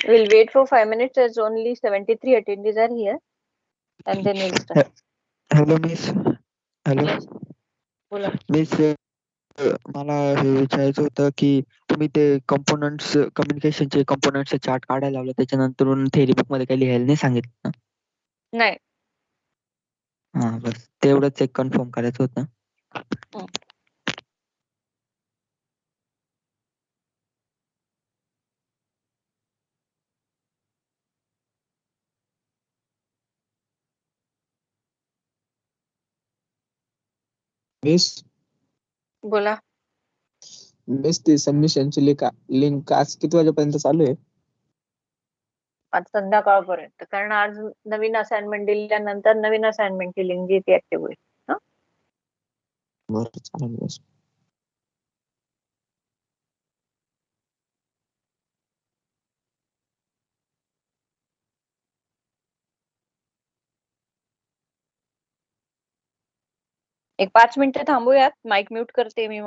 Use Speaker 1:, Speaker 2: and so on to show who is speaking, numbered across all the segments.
Speaker 1: We'll wait for 5 minutes as only 73 attendees are here, and then we'll start.
Speaker 2: Hello miss. Hello
Speaker 1: Yes, बोला.
Speaker 2: Miss, मला हे विचारायचं होतं की तुम्ही ते कंपोनंट्स, कम्युनिकेशनचे कंपोनंट्सचे चार्ट काढायला लावले, त्याच्यानंतर थेरी बुक मध्ये काही लिहायला नाही सांगितलं ना?
Speaker 1: नाही.
Speaker 2: हा, बस तेवढंच एक कन्फर्म करायचं होतं.
Speaker 1: हं.
Speaker 3: मिस
Speaker 1: बोला.
Speaker 3: मिस ती सबमिशनची लिंक आज किती वाजेपर्यंत चालू आहे?
Speaker 1: आज संध्याकाळपर्यंत, कारण आज नवीन असाइनमेंट दिल्यानंतर नवीन असाइनमेंटची लिंक जी ती ऍक्टिव्ह होईल.
Speaker 3: बरं, चालेल मिस.
Speaker 1: एक 5 मिनिटं थांबूयात. माईक म्यूट करते मी.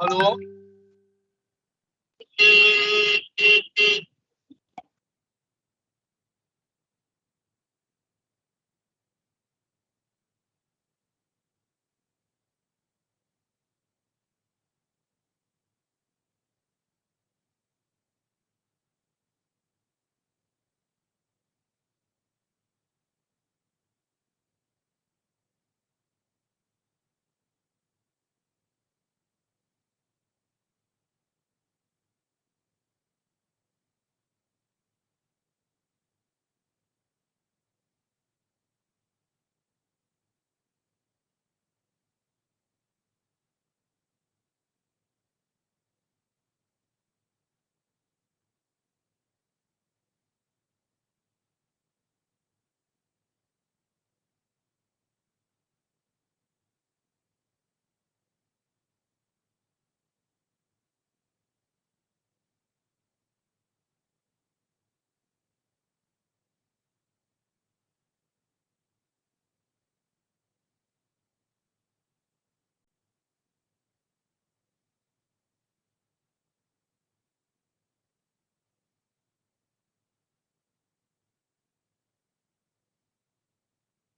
Speaker 4: Hello.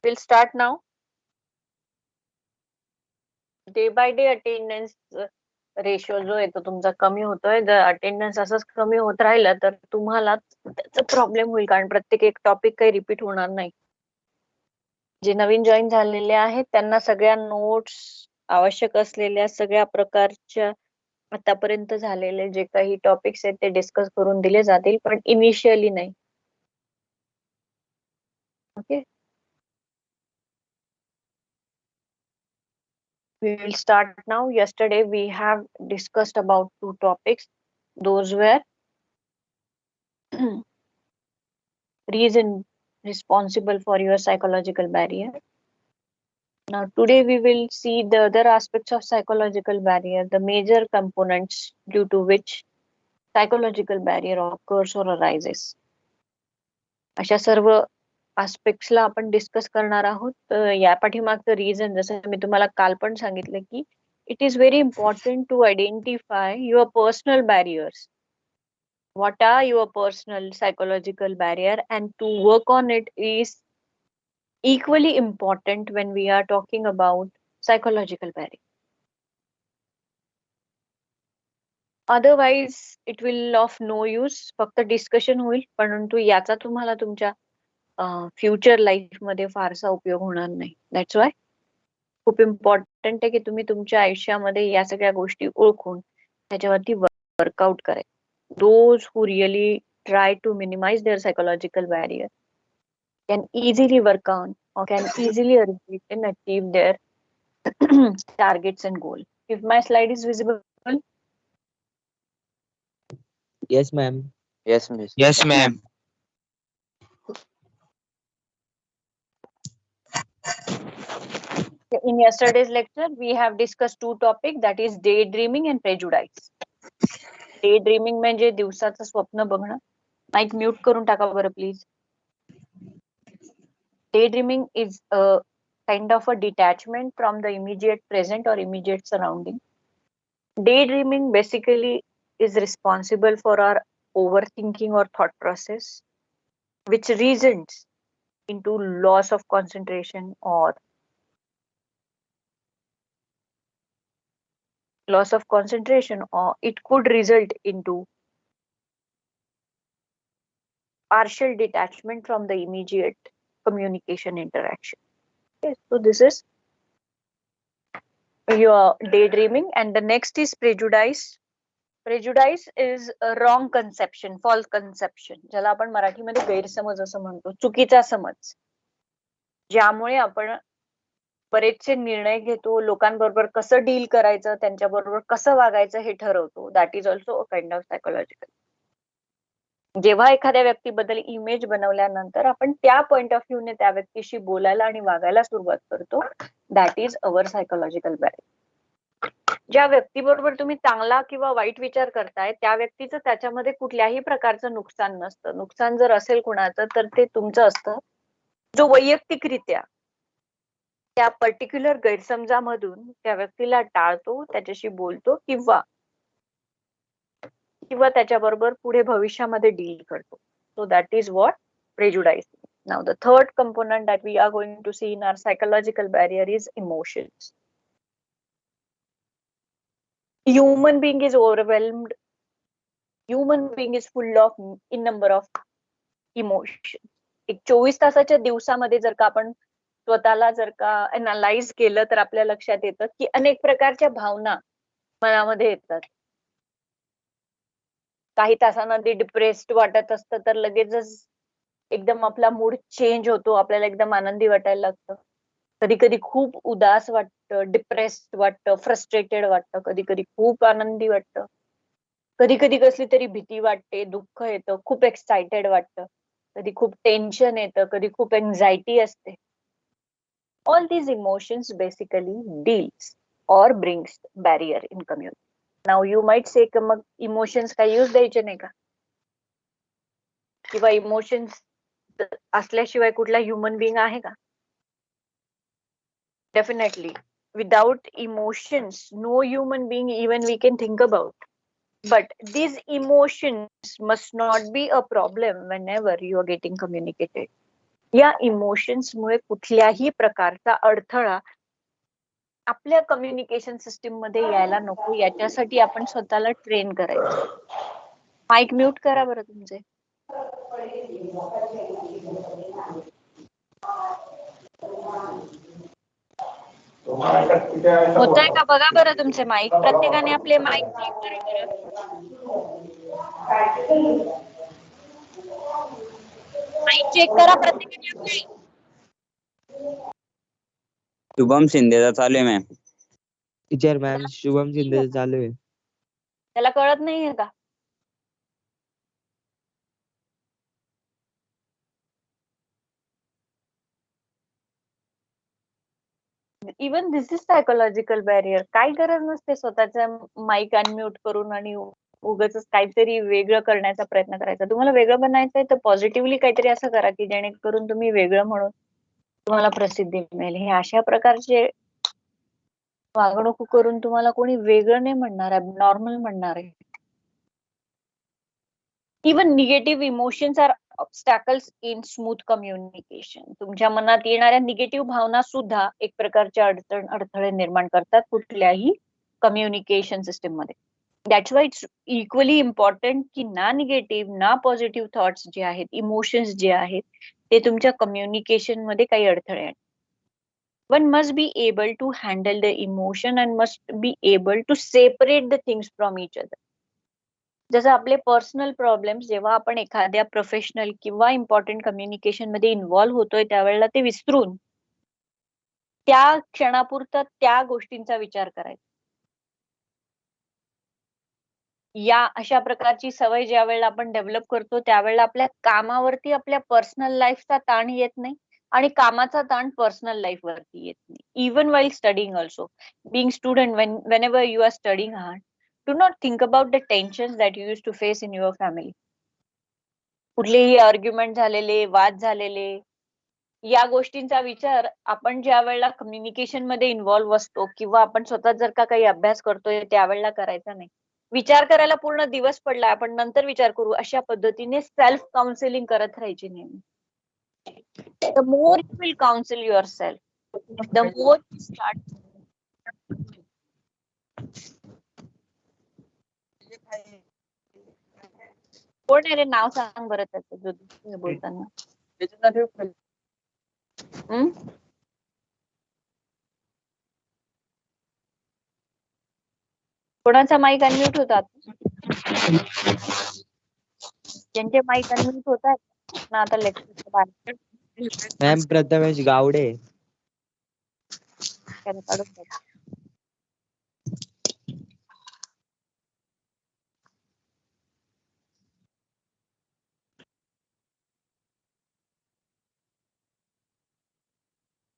Speaker 1: We'll start now. Day by day attendance ratio जो आहे तो तुमचा कमी होतोय. जर अटेंडन्स असंच कमी होत राहिलं तर तुम्हाला त्याचा प्रॉब्लेम होईल, कारण प्रत्येक एक टॉपिक काही रिपीट होणार नाही. जे नवीन जॉईन झालेले आहेत त्यांना सगळ्या नोट्स, आवश्यक असलेल्या सगळ्या प्रकारच्या आतापर्यंत झालेले जे काही टॉपिक्स आहेत ते डिस्कस करून दिले जातील, पण इनिशियली नाही. Okay, we will start now. Yesterday we have discussed about 2 topics. Those were reason responsible for your psychological barrier Now, today we will see the other aspects of psychological barrier, the major components due to which psychological barrier occurs or arises. अशा सर्व आस्पेक्ट्सला आपण discuss करणार आहोत. या पाठीमागचं reason जसं मी तुम्हाला काल पण सांगितलं की it is very important to identify your personal barriers. What are your personal psychological barrier, and to work on it is equally important when we are talking about psychological barrier. Otherwise it will of no use. फक्त discussion होईल, परंतु याचा तुम्हाला तुमच्या future life मध्ये फारसा उपयोग होणार नाही. दॅट्स वाय खूप इम्पॉर्टंट आहे की तुम्ही तुमच्या आयुष्यामध्ये या सगळ्या गोष्टी ओळखून त्याच्यावरती वर्कआउट करायचं. Those who really try to minimize their psychological barrier can easily work on or can easily achieve their targets and goal. If my slide is visible,
Speaker 3: Yes, ma'am.
Speaker 4: Yes, miss.
Speaker 5: Yes, ma'am.
Speaker 1: in yesterday's lecture we have discussed two topics, that is daydreaming and prejudice. Daydreaming म्हणजे दिवसाचं स्वप्न बघणं. Mic mute करून टाका बरं please. Daydreaming is a kind of a detachment from the immediate present or immediate surrounding. Daydreaming basically is responsible for our overthinking or thought process, which results into loss of concentration or it could result into partial detachment from the immediate communication interaction. Okay, so this is your daydreaming, and the next is prejudice. Prejudice is a wrong conception, false conception, ज्याला आपण मराठीमध्ये गैरसमज असं म्हणतो, चुकीचा समज, ज्यामुळे आपण बरेचसे निर्णय घेतो, लोकांबरोबर कसं डील करायचं, त्यांच्याबरोबर कसं वागायचं हे ठरवतो. That is also a kind of psychological. जेव्हा एखाद्या व्यक्तीबद्दल इमेज बनवल्यानंतर आपण त्या पॉइंट ऑफ व्ह्यूने त्या व्यक्तीशी बोलायला आणि वागायला सुरुवात करतो, that is our psychological barrier. ज्या व्यक्तीबरोबर तुम्ही चांगला किंवा वाईट विचार करताय त्या व्यक्तीचं त्याच्यामध्ये कुठल्याही प्रकारचं नुकसान नसतं. नुकसान जर असेल कुणाचं तर ते तुमचं असतं, जो वैयक्तिकरित्या त्या पर्टिक्युलर गैरसमजामधून त्या व्यक्तीला टाळतो, त्याच्याशी बोलतो किंवा त्याच्याबरोबर पुढे भविष्यामध्ये डील करतो. So that is what prejudice. Now the third component that we are going to see in our psychological barrier is emotions. Human being is overwhelmed. Human being is full of in number of emotions. एक 24 तासाच्या दिवसामध्ये जर का आपण स्वतःला जर का analyse केलं तर आपल्या लक्षात येतं की अनेक प्रकारच्या भावना मनामध्ये येतात. काही तासांमध्ये डिप्रेस्ड वाटत असतं तर लगेचच एकदम आपला मूड चेंज होतो, आपल्याला एकदम आनंदी वाटायला लागतं. कधी कधी खूप उदास वाटतं, डिप्रेस्ड वाटतं, फ्रस्ट्रेटेड वाटतं, कधी कधी खूप आनंदी वाटतं, कधी कधी कसली तरी भीती वाटते, दुःख येतं, खूप एक्साइटेड वाटतं, कधी खूप टेन्शन येतं, कधी खूप एन्झायटी असते. All these emotions basically deals और brings barrier in community. Now you might say मग इमोशन्स काय यूज द्यायचे नाही का, किंवा इमोशन्स असल्याशिवाय कुठला ह्युमन बिंग आहे का? Definitely. Without emotions, no human being even we can think about. But these emotions must not be a problem whenever you are getting communicated. या इमोशन्स मुळे कुठल्याही प्रकारचा अडथळा आपल्या कम्युनिकेशन सिस्टीम मध्ये यायला नको, याच्यासाठी आपण स्वतःला ट्रेन करायचं. माईक म्यूट करा बरं तुमचे. होतंय का बघा बरं तुमचे माईक. प्रत्येकाने आपले माईक चेक करा बरं. माईक चेक करा प्रत्येकाने आपले.
Speaker 5: शुभम शिंदेचा चालू आहे ma'am.
Speaker 3: Teacher ma'am, Shubham Shinde चालू आहे.
Speaker 1: त्याला कळत नाहीये का? Even this is psychological barrier. काय गरज नसते स्वतःचा माईक अनम्यूट करून आणि उगाच काहीतरी वेगळं करण्याचा प्रयत्न करायचा. तुम्हाला वेगळं बनायचंय तर पॉझिटिव्हली काहीतरी असं करा की जेणेकरून तुम्ही वेगळं म्हणून तुम्हाला प्रसिद्धी मिळेल. हे अशा प्रकारचे वागणूक करून तुम्हाला कोणी वेगळं नाही म्हणणार, ॲबनॉर्मल म्हणणार आहे. Even negative emotions are obstacles in smooth communication. तुमच्या मनात येणाऱ्या निगेटिव्ह भावना सुद्धा एक प्रकारचे अडथळे निर्माण करतात कुठल्याही कम्युनिकेशन सिस्टीम मध्ये. That's why it's equally important की ना निगेटिव्ह ना पॉझिटिव्ह थॉट्स जे आहेत, इमोशन्स जे आहेत, ते तुमच्या कम्युनिकेशन मध्ये काही अडथळे आहेत. One must be able to handle the emotion and must be able to separate the things from each other. जसं आपले पर्सनल प्रॉब्लेम्स जेव्हा आपण एखाद्या प्रोफेशनल किंवा इम्पॉर्टंट कम्युनिकेशन मध्ये इन्व्हॉल्व्ह होतोय त्यावेळेला ते विसरून त्या क्षणापुरता त्या गोष्टींचा विचार करायचा. या अशा प्रकारची सवय ज्या वेळेला आपण डेव्हलप करतो त्यावेळेला आपल्या कामावरती आपल्या पर्सनल लाईफचा ताण येत नाही आणि कामाचा ताण पर्सनल लाईफ वरती येत नाही. Even while studying also. Being student whenever you are studying hard, do not think about the tensions that you used to face in your family. कुठलेही आर्ग्युमेंट झालेले, वाद झालेले, या गोष्टींचा विचार आपण ज्या वेळेला कम्युनिकेशन मध्ये इन्व्हॉल्व्ह असतो किंवा आपण स्वतः जर का काही अभ्यास करतोय त्यावेळेला करायचा नाही. विचार करायला पूर्ण दिवस पडला, आपण नंतर विचार करू, अशा पद्धतीने सेल्फ काउन्सिलिंग करत राहायची नेहमी. The more you will council your self, the more you start. कोण आहे रे, नाव सांग बरं त्याचं जो दुसरं बोलताना. हम्म? कोणाचा माईक अनम्यूट होतात? ज्यांचे माईक अनम्यूट होतात ना आता लेक्चर बाहेर
Speaker 4: मॅम प्रथमेश गावडे.
Speaker 1: त्याला काढून टाक.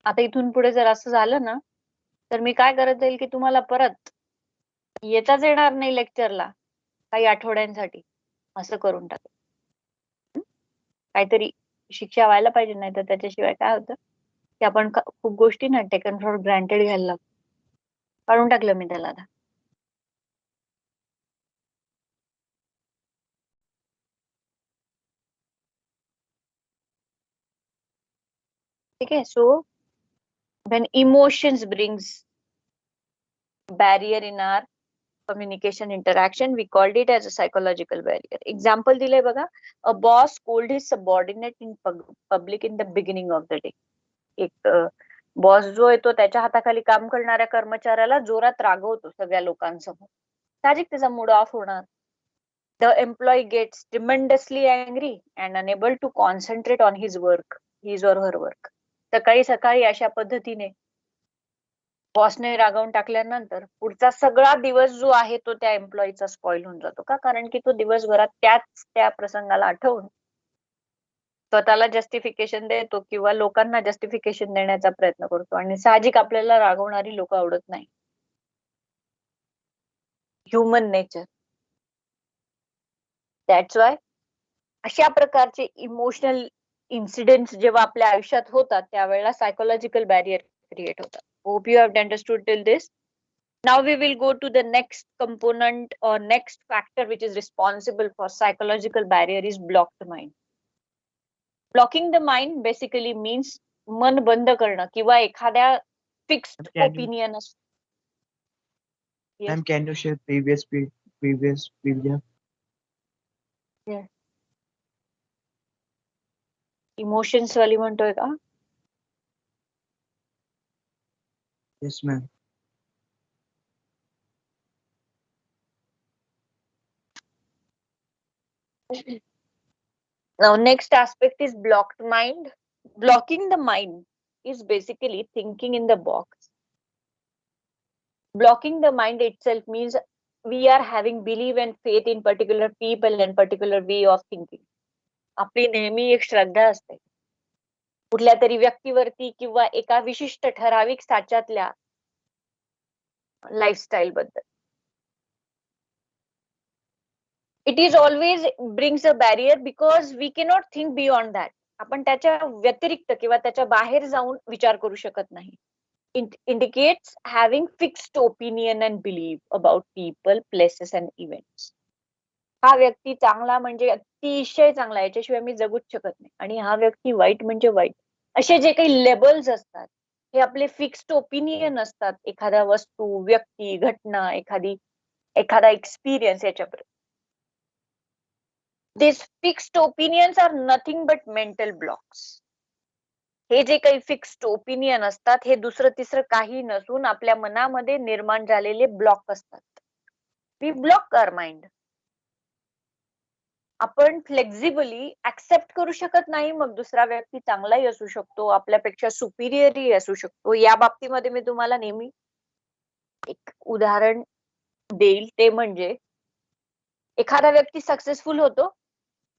Speaker 1: आता इथून पुढे जर असं झालं ना तर मी काय करत जाईल की तुम्हाला परत येताच येणार नाही लेक्चरला काही आठवड्यांसाठी, असं करून टाकेल. काहीतरी शिक्षा व्हायला पाहिजे, नाही तर त्याच्याशिवाय काय होतं की आपण खूप गोष्टी ना टेकन फॉर ग्रँटेड घ्यायला लागतो. काढून टाकलं मी त्याला आता. ठीक आहे. So when emotions brings barrier in our communication interaction, we called it as a psychological barrier. Example दिले बघा. A boss scold his subordinate in public in the beginning of the day. एक बॉस जो आहे तो त्याच्या हाताखाली काम करणाऱ्या कर्मचाऱ्याला जोरात रागवतो सगळ्या लोकांसमोर. साहजिक त्याचा मूड ऑफ होणार. The employee gets tremendously angry and unable to concentrate on his or her work. सकाळी सकाळी अशा पद्धतीने बॉसने रागावून टाकल्यानंतर पुढचा सगळा दिवस जो आहे तो त्या एम्प्लॉईचा स्पॉइल होऊन जातो. का? कारण की तो दिवसभरात त्या प्रसंगाला आठवून स्वतःला जस्टिफिकेशन देतो किंवा लोकांना जस्टिफिकेशन देण्याचा प्रयत्न करतो. आणि साहजिक आपल्याला रागवणारी लोक आवडत नाही. Human nature. दॅट्स वाय अशा प्रकारचे इमोशनल इन्सिडेंट्स जेव्हा आपल्या आयुष्यात होतात त्यावेळेला सायकोलॉजिकल बॅरियर क्रिएट होतात. Hope you have understood till this. Now we will go to the next component or next factor which is responsible for psychological barrier is blocked mind. Blocking the mind basically means मन बंद करणं किंवा एखाद्या fixed opinion असतो.
Speaker 4: Ma'am, can you share previous PDF?
Speaker 1: Emotions वाली म्हणतोय का?
Speaker 4: Yes, ma'am.
Speaker 1: Now next aspect is blocked mind. Blocking the mind is basically thinking in the box. Blocking the mind itself means we are having belief and faith in particular people and particular way of thinking. आपली नेहमी एक श्रद्धा असते कुठल्या तरी व्यक्तीवरती किंवा एका विशिष्ट ठराविक साच्यातल्या लाईफस्टाईल बद्दल. It is always brings a barrier because we cannot think beyond that. आपण त्याच्या व्यतिरिक्त किंवा त्याच्या बाहेर जाऊन विचार करू शकत नाही. It indicates having fixed opinion and belief about people, places and events. हा व्यक्ती चांगला म्हणजे अतिशय चांगला, याच्याशिवाय मी जगूच शकत नाही, आणि हा व्यक्ती वाईट म्हणजे वाईट, असे जे काही लेबल्स असतात हे आपले फिक्स्ड ओपिनियन असतात एखाद्या वस्तू, व्यक्ती, घटना, एखादा एक्सपिरियन्स याच्याबद्दल. These fixed opinions are nothing but mental blocks. हे जे काही फिक्स्ड ओपिनियन असतात हे दुसरं तिसरं काही नसून आपल्या मनामध्ये निर्माण झालेले ब्लॉक असतात. वी ब्लॉक आवर माइंड. आपण फ्लेक्झिबली ऍक्सेप्ट करू शकत नाही मग दुसरा व्यक्ती चांगलाही असू शकतो, आपल्यापेक्षा सुपिरियरही असू शकतो. या बाबतीमध्ये मी तुम्हाला नेहमी एक उदाहरण देईल, ते म्हणजे एखादा व्यक्ती सक्सेसफुल होतो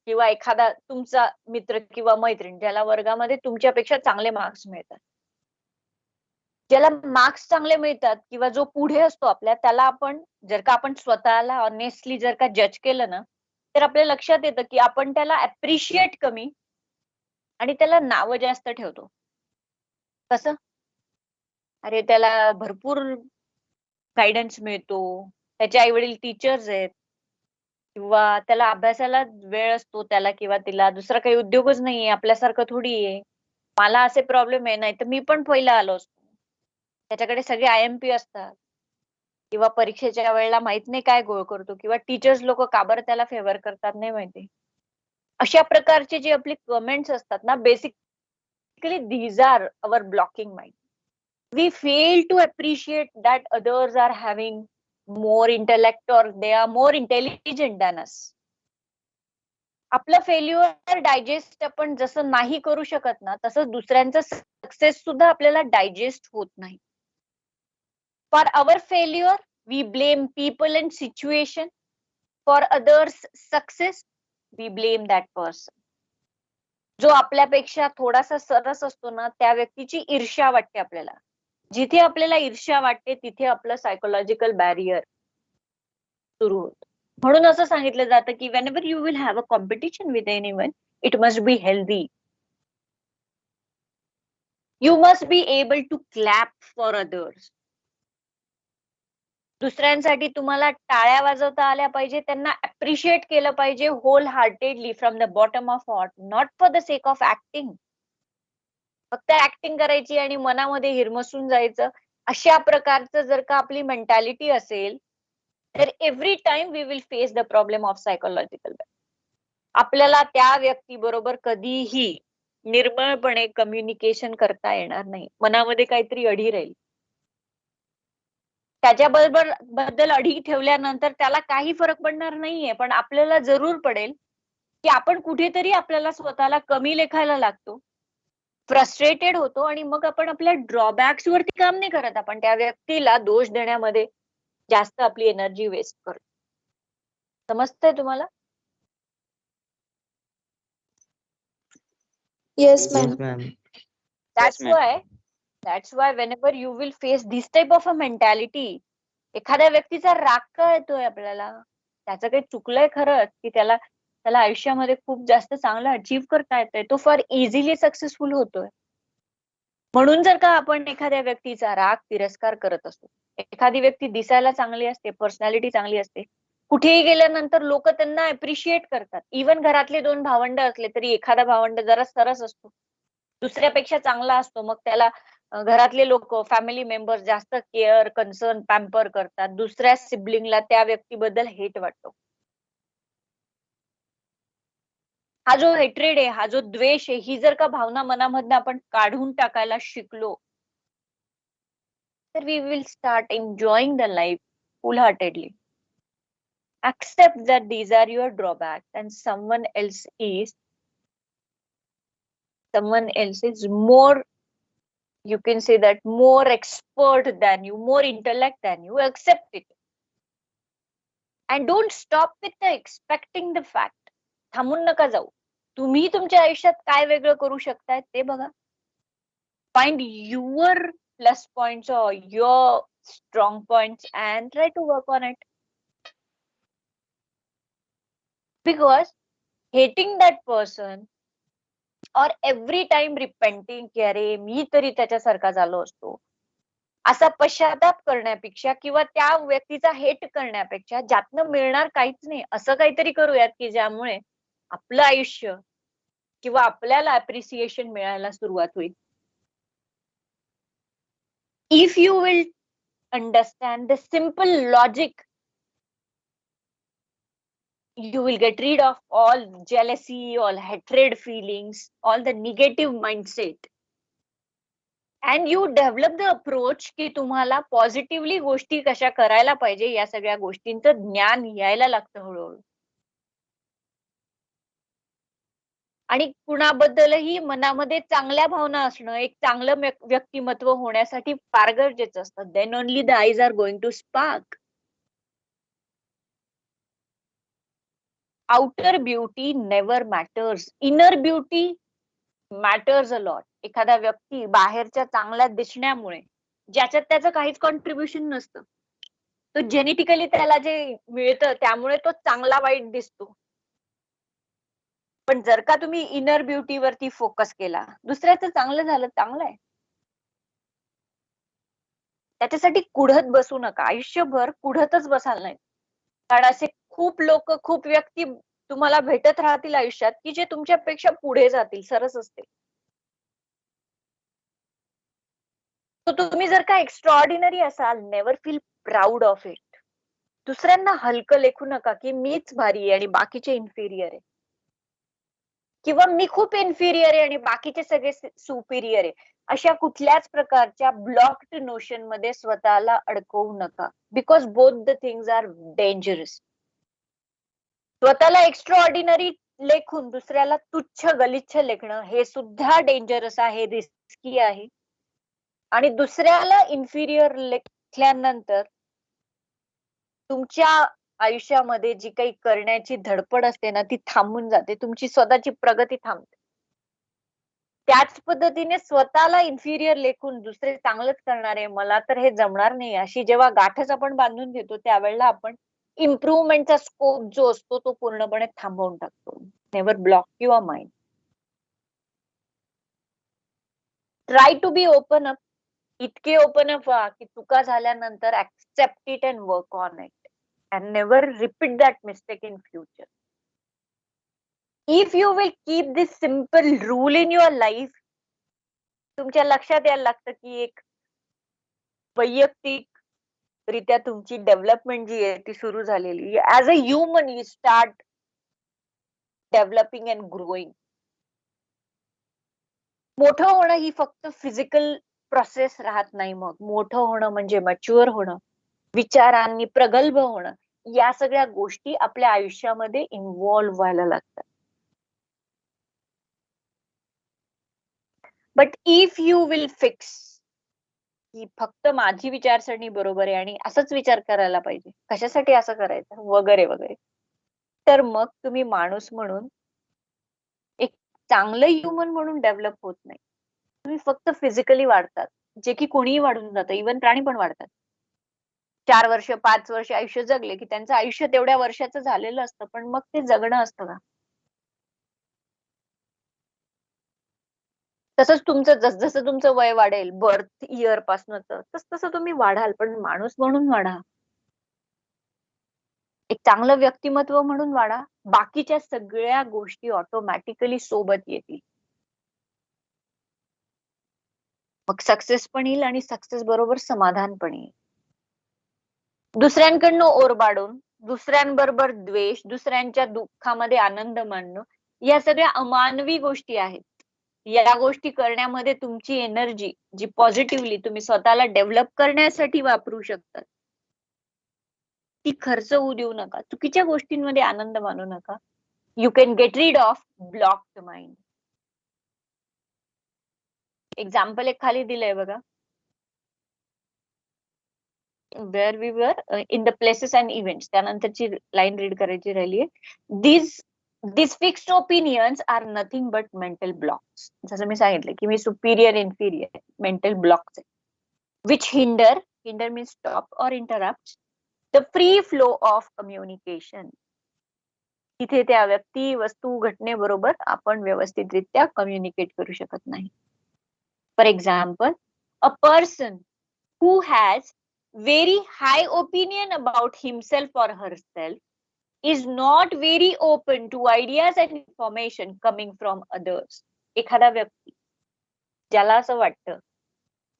Speaker 1: किंवा एखादा तुमचा मित्र किंवा मैत्रीण ज्याला वर्गामध्ये तुमच्यापेक्षा चांगले मार्क्स मिळतात. ज्याला मार्क्स चांगले मिळतात किंवा जो पुढे असतो आपल्या, त्याला आपण जर का आपण स्वतःला ऑनेस्टली जर का जज केलं ना, तर आपल्या लक्षात येतं की आपण त्याला अप्रिशिएट कमी आणि त्याला नावं जास्त ठेवतो. कसं? अरे त्याला भरपूर गायडन्स मिळतो, त्याचे आई वडील टीचर्स आहेत, किंवा त्याला अभ्यासाला वेळ असतो त्याला किंवा तिला, दुसरा काही उद्योगच नाहीये, आपल्यासारखं थोडी आहे. मला असे प्रॉब्लेम आहे, नाही तर मी पण पहिला आलो असतो. त्याच्याकडे सगळे IMP असतात किंवा परीक्षेच्या वेळेला माहित नाही काय गोळ करतो, किंवा टीचर्स लोक का बरं त्याला फेवर करतात नाही माहिती. अशा प्रकारचे जे आपले कमेंट्स असतात ना, basically these are our blocking mind. We fail to appreciate that others are having more intellect or they are more intelligent than us. आपलं फेल्युअर डायजेस्ट आपण जसं नाही करू शकत ना, तसंच दुसऱ्यांचं सक्सेस सुद्धा आपल्याला डायजेस्ट होत नाही. For our failure we blame people and situation. For others success we blame that person. जो आपल्यापेक्षा थोडासा सरस असतो ना, त्या व्यक्तीची ईर्ष्या वाटते आपल्याला. जिथे आपल्याला ईर्ष्या वाटते तिथे आपलं सायकोलॉजिकल बॅरियर सुरू होतं. म्हणून असं सांगितलं जातं की whenever you will have a competition with anyone, it must be healthy. You must be able to clap for others. दुसऱ्यांसाठी तुम्हाला टाळ्या वाजवता आल्या पाहिजे, त्यांना अप्रिशिएट केलं पाहिजे wholeheartedly from the bottom of heart, not for the sake of acting. फक्त ऍक्टिंग करायची आणि मनामध्ये हिरमसून जायचं, अशा प्रकारचं जर का आपली मेंटॅलिटी असेल तर every time we will face the problem of psychological. आपल्याला त्या व्यक्तीबरोबर कधीही निर्मळपणे कम्युनिकेशन करता येणार नाही. मनामध्ये काहीतरी अढी राहील. त्याच्याबद्दल अढी ठेवल्यानंतर त्याला काही फरक पडणार नाहीये, पण आपल्याला जरूर पडेल की आपण कुठेतरी आपल्याला स्वतःला कमी लेखायला लागतो, फ्रस्ट्रेटेड होतो, आणि मग आपण आपल्या ड्रॉबॅक्स वरती काम नाही करत. आपण त्या व्यक्तीला दोष देण्यामध्ये जास्त आपली एनर्जी वेस्ट करतो. समजतंय तुम्हाला?
Speaker 6: Yes,
Speaker 5: Yes,
Speaker 6: ma'am.
Speaker 4: Yes, ma'am.
Speaker 1: That's
Speaker 5: ma'am.
Speaker 1: why whenever you will face this type of a mentality, एखाद्या व्यक्तीचा राग का येतोय आपल्याला? त्याचं काही चुकलंय खरंच की त्याला आयुष्यामध्ये खूप जास्त चांगलं अचीव्ह करता येतंय, तो फार इझिली सक्सेसफुल होतोय. म्हणून जर का आपण एखाद्या व्यक्तीचा राग, तिरस्कार करत असतो, एखादी व्यक्ती दिसायला चांगली असते, पर्सनॅलिटी चांगली असते, कुठेही गेल्यानंतर लोक त्यांना अप्रिशिएट करतात. इव्हन घरातले 2 भावंड असले तरी एखादा भावंड जरा सरस असतो, दुसऱ्यापेक्षा चांगला असतो, मग त्याला घरातले लोक, फॅमिली मेंबर्स जास्त केअर, कन्सर्न, पॅम्पर करतात. दुसऱ्या सिबलिंगला त्या व्यक्तीबद्दल हेट वाटतो. हा जो हेट्रेड आहे, हा जो द्वेष आहे, ही जर का भावना मनामधनं आपण काढून टाकायला शिकलो, तर we will start enjoying the life full heartedly. Accept that these are your drawbacks and someone else is more, you can say that, more expert than you, more intellect than you. Accept it and don't stop with the expecting the fact. थांबून नका जाऊ. तुम्ही तुमच्या आयुष्यात काय वेगळं करू शकताय ते बघा. Find your plus points or your strong points and try to work on it. Because hating that person or every time repenting की अरे मी तरी त्याच्यासारखा झालो असतो, असा पश्चाताप करण्यापेक्षा किंवा त्या व्यक्तीचा हेट करण्यापेक्षा ज्यातनं मिळणार काहीच नाही असं काहीतरी करूयात की ज्यामुळे आपलं आयुष्य किंवा आपल्याला अप्रिसिएशन मिळायला सुरुवात होईल. If you will understand the simple logic, you will get rid of all jealousy, all hatred feelings, all the negative mindset. And you develop the approach की तुम्हाला पॉझिटिव्हली गोष्टी कशा करायला पाहिजे या सगळ्या गोष्टींचं ज्ञान यायला लागतं हळूहळू. आणि कुणाबद्दलही मनामध्ये चांगल्या भावना असणं एक चांगलं व्यक्तिमत्व होण्यासाठी फार गरजेचं असतं. Then only the eyes are going to spark. Outer beauty never matters. Inner beauty matters a lot. एखादा व्यक्ती बाहेरच्या चांगल्या दिसण्यामुळे ज्याच्यात त्याचं काहीच कॉन्ट्रीब्युशन नसतं, तो जेनेटिकली त्याला जे मिळतं त्यामुळे तो चांगला वाईट दिसतो. पण जर का तुम्ही इनर ब्युटी वरती फोकस केला, दुसऱ्याचं चांगलं झालं चांगलं आहे, त्याच्यासाठी कुढत बसू नका. आयुष्यभर कुढतच बसाल नाही. कारण असे खूप लोक खूप व्यक्ती तुम्हाला भेटत राहतील आयुष्यात की जे तुमच्यापेक्षा पुढे जातील, सरस असतील. तुम्ही जर का एक्स्ट्रॉर्डिनरी असाल, never feel proud of it. दुसऱ्यांना हलकं लेखू नका की मीच भारी आहे आणि बाकीचे इन्फिरियर आहे, किंवा मी खूप इन्फिरियर आहे आणि बाकीचे सगळे सुपिरियर आहे. अशा कुठल्याच प्रकारच्या ब्लॉक्ड नोशन मध्ये स्वतःला अडकवू नका. Because both the things are dangerous. स्वतःला एक्स्ट्राऑर्डिनरी लेखून दुसऱ्याला तुच्छ गलिच्छ लेखणं हे सुद्धा डेंजरस आहे, रिस्की आहे. आणि दुसऱ्याला इन्फिरियर लेखल्यानंतर तुमच्या आयुष्यामध्ये जी काही करण्याची धडपड असते ना ती थांबून जाते, तुमची स्वतःची प्रगती थांबते. त्याच पद्धतीने स्वतःला इन्फिरियर लेखून दुसरे चांगलंच करणारे, मला तर हे जमणार नाही, अशी जेव्हा गाठच आपण बांधून घेतो त्यावेळेला आपण इम्प्रुव्हमेंटचा स्कोप जो असतो तो पूर्णपणे थांबवून टाकतो. Never block your mind. Try to be open up. इतके ओपन अप व्हा की चुका झाल्यानंतर accept it and work on it and never repeat that mistake in future. If you will keep this simple rule in your life, तुमच्या लक्षात यायला लागतं की एक वैयक्तिक रित्या तुमची डेव्हलपमेंट जी आहे ती सुरू झालेली. As a human you start developing and growing. मोठं होणं ही फक्त फिजिकल प्रोसेस राहत नाही. मग मोठं होणं म्हणजे मॅच्युअर होणं, विचारांनी प्रगल्भ होणं, या सगळ्या गोष्टी आपल्या आयुष्यामध्ये इन्व्हॉल्व्ह व्हायला लागतात. But if you will fix की फक्त माझी विचारसरणी बरोबर आहे आणि असंच विचार करायला पाहिजे, कशासाठी असं करायचं वगैरे वगैरे, तर मग तुम्ही माणूस म्हणून एक चांगलं ह्युमन म्हणून डेव्हलप होत नाही. तुम्ही फक्त फिजिकली वाढतात, जे की कोणीही वाढून जातं, इव्हन प्राणी पण वाढतात. 4 वर्ष 5 वर्ष आयुष्य जगले की त्यांचं आयुष्य तेवढ्या वर्षाचं झालेलं असतं, पण मग ते जगणं असतं का? तसंच तुमचं जसजसं तुमचं वय वाढेल बर्थ इयर पासनं तसं तुम्ही वाढाल, पण माणूस म्हणून वाढा, एक चांगलं व्यक्तिमत्व म्हणून वाढा. बाकीच्या सगळ्या गोष्टी ऑटोमॅटिकली सोबत येतील. मग सक्सेस पण येईल आणि सक्सेस बरोबर समाधान पण येईल. दुसऱ्यांकडनं ओरबाडून, दुसऱ्यांबरोबर द्वेष, दुसऱ्यांच्या दुःखामध्ये आनंद मानणं, या सगळ्या अमानवी गोष्टी आहेत. या गोष्टी करण्यामध्ये तुमची एनर्जी जी पॉझिटिव्हली तुम्ही स्वतःला डेव्हलप करण्यासाठी वापरू शकता ती खर्च होऊ देऊ नका. चुकीच्या गोष्टींमध्ये आनंद मानू नका. You can get rid of blocked mind. Example एक खाली दिलंय बघा. where we were in the places and events. त्यानंतरची लाईन रीड करायची राहिली. These these fixed opinions are nothing but mental blocks. जसं मी सांगितलं की मी superior inferior mental blocks which hinder means stop or interrupt the free flow of communication. तिथे त्या व्यक्ती वस्तू घटनेबरोबर आपण व्यवस्थितरित्या कम्युनिकेट करू शकत नाही. For example, a person who has very high opinion about himself or herself is not very open to ideas and information coming from others. एखादा व्यक्ती ज्याला असं वाटतं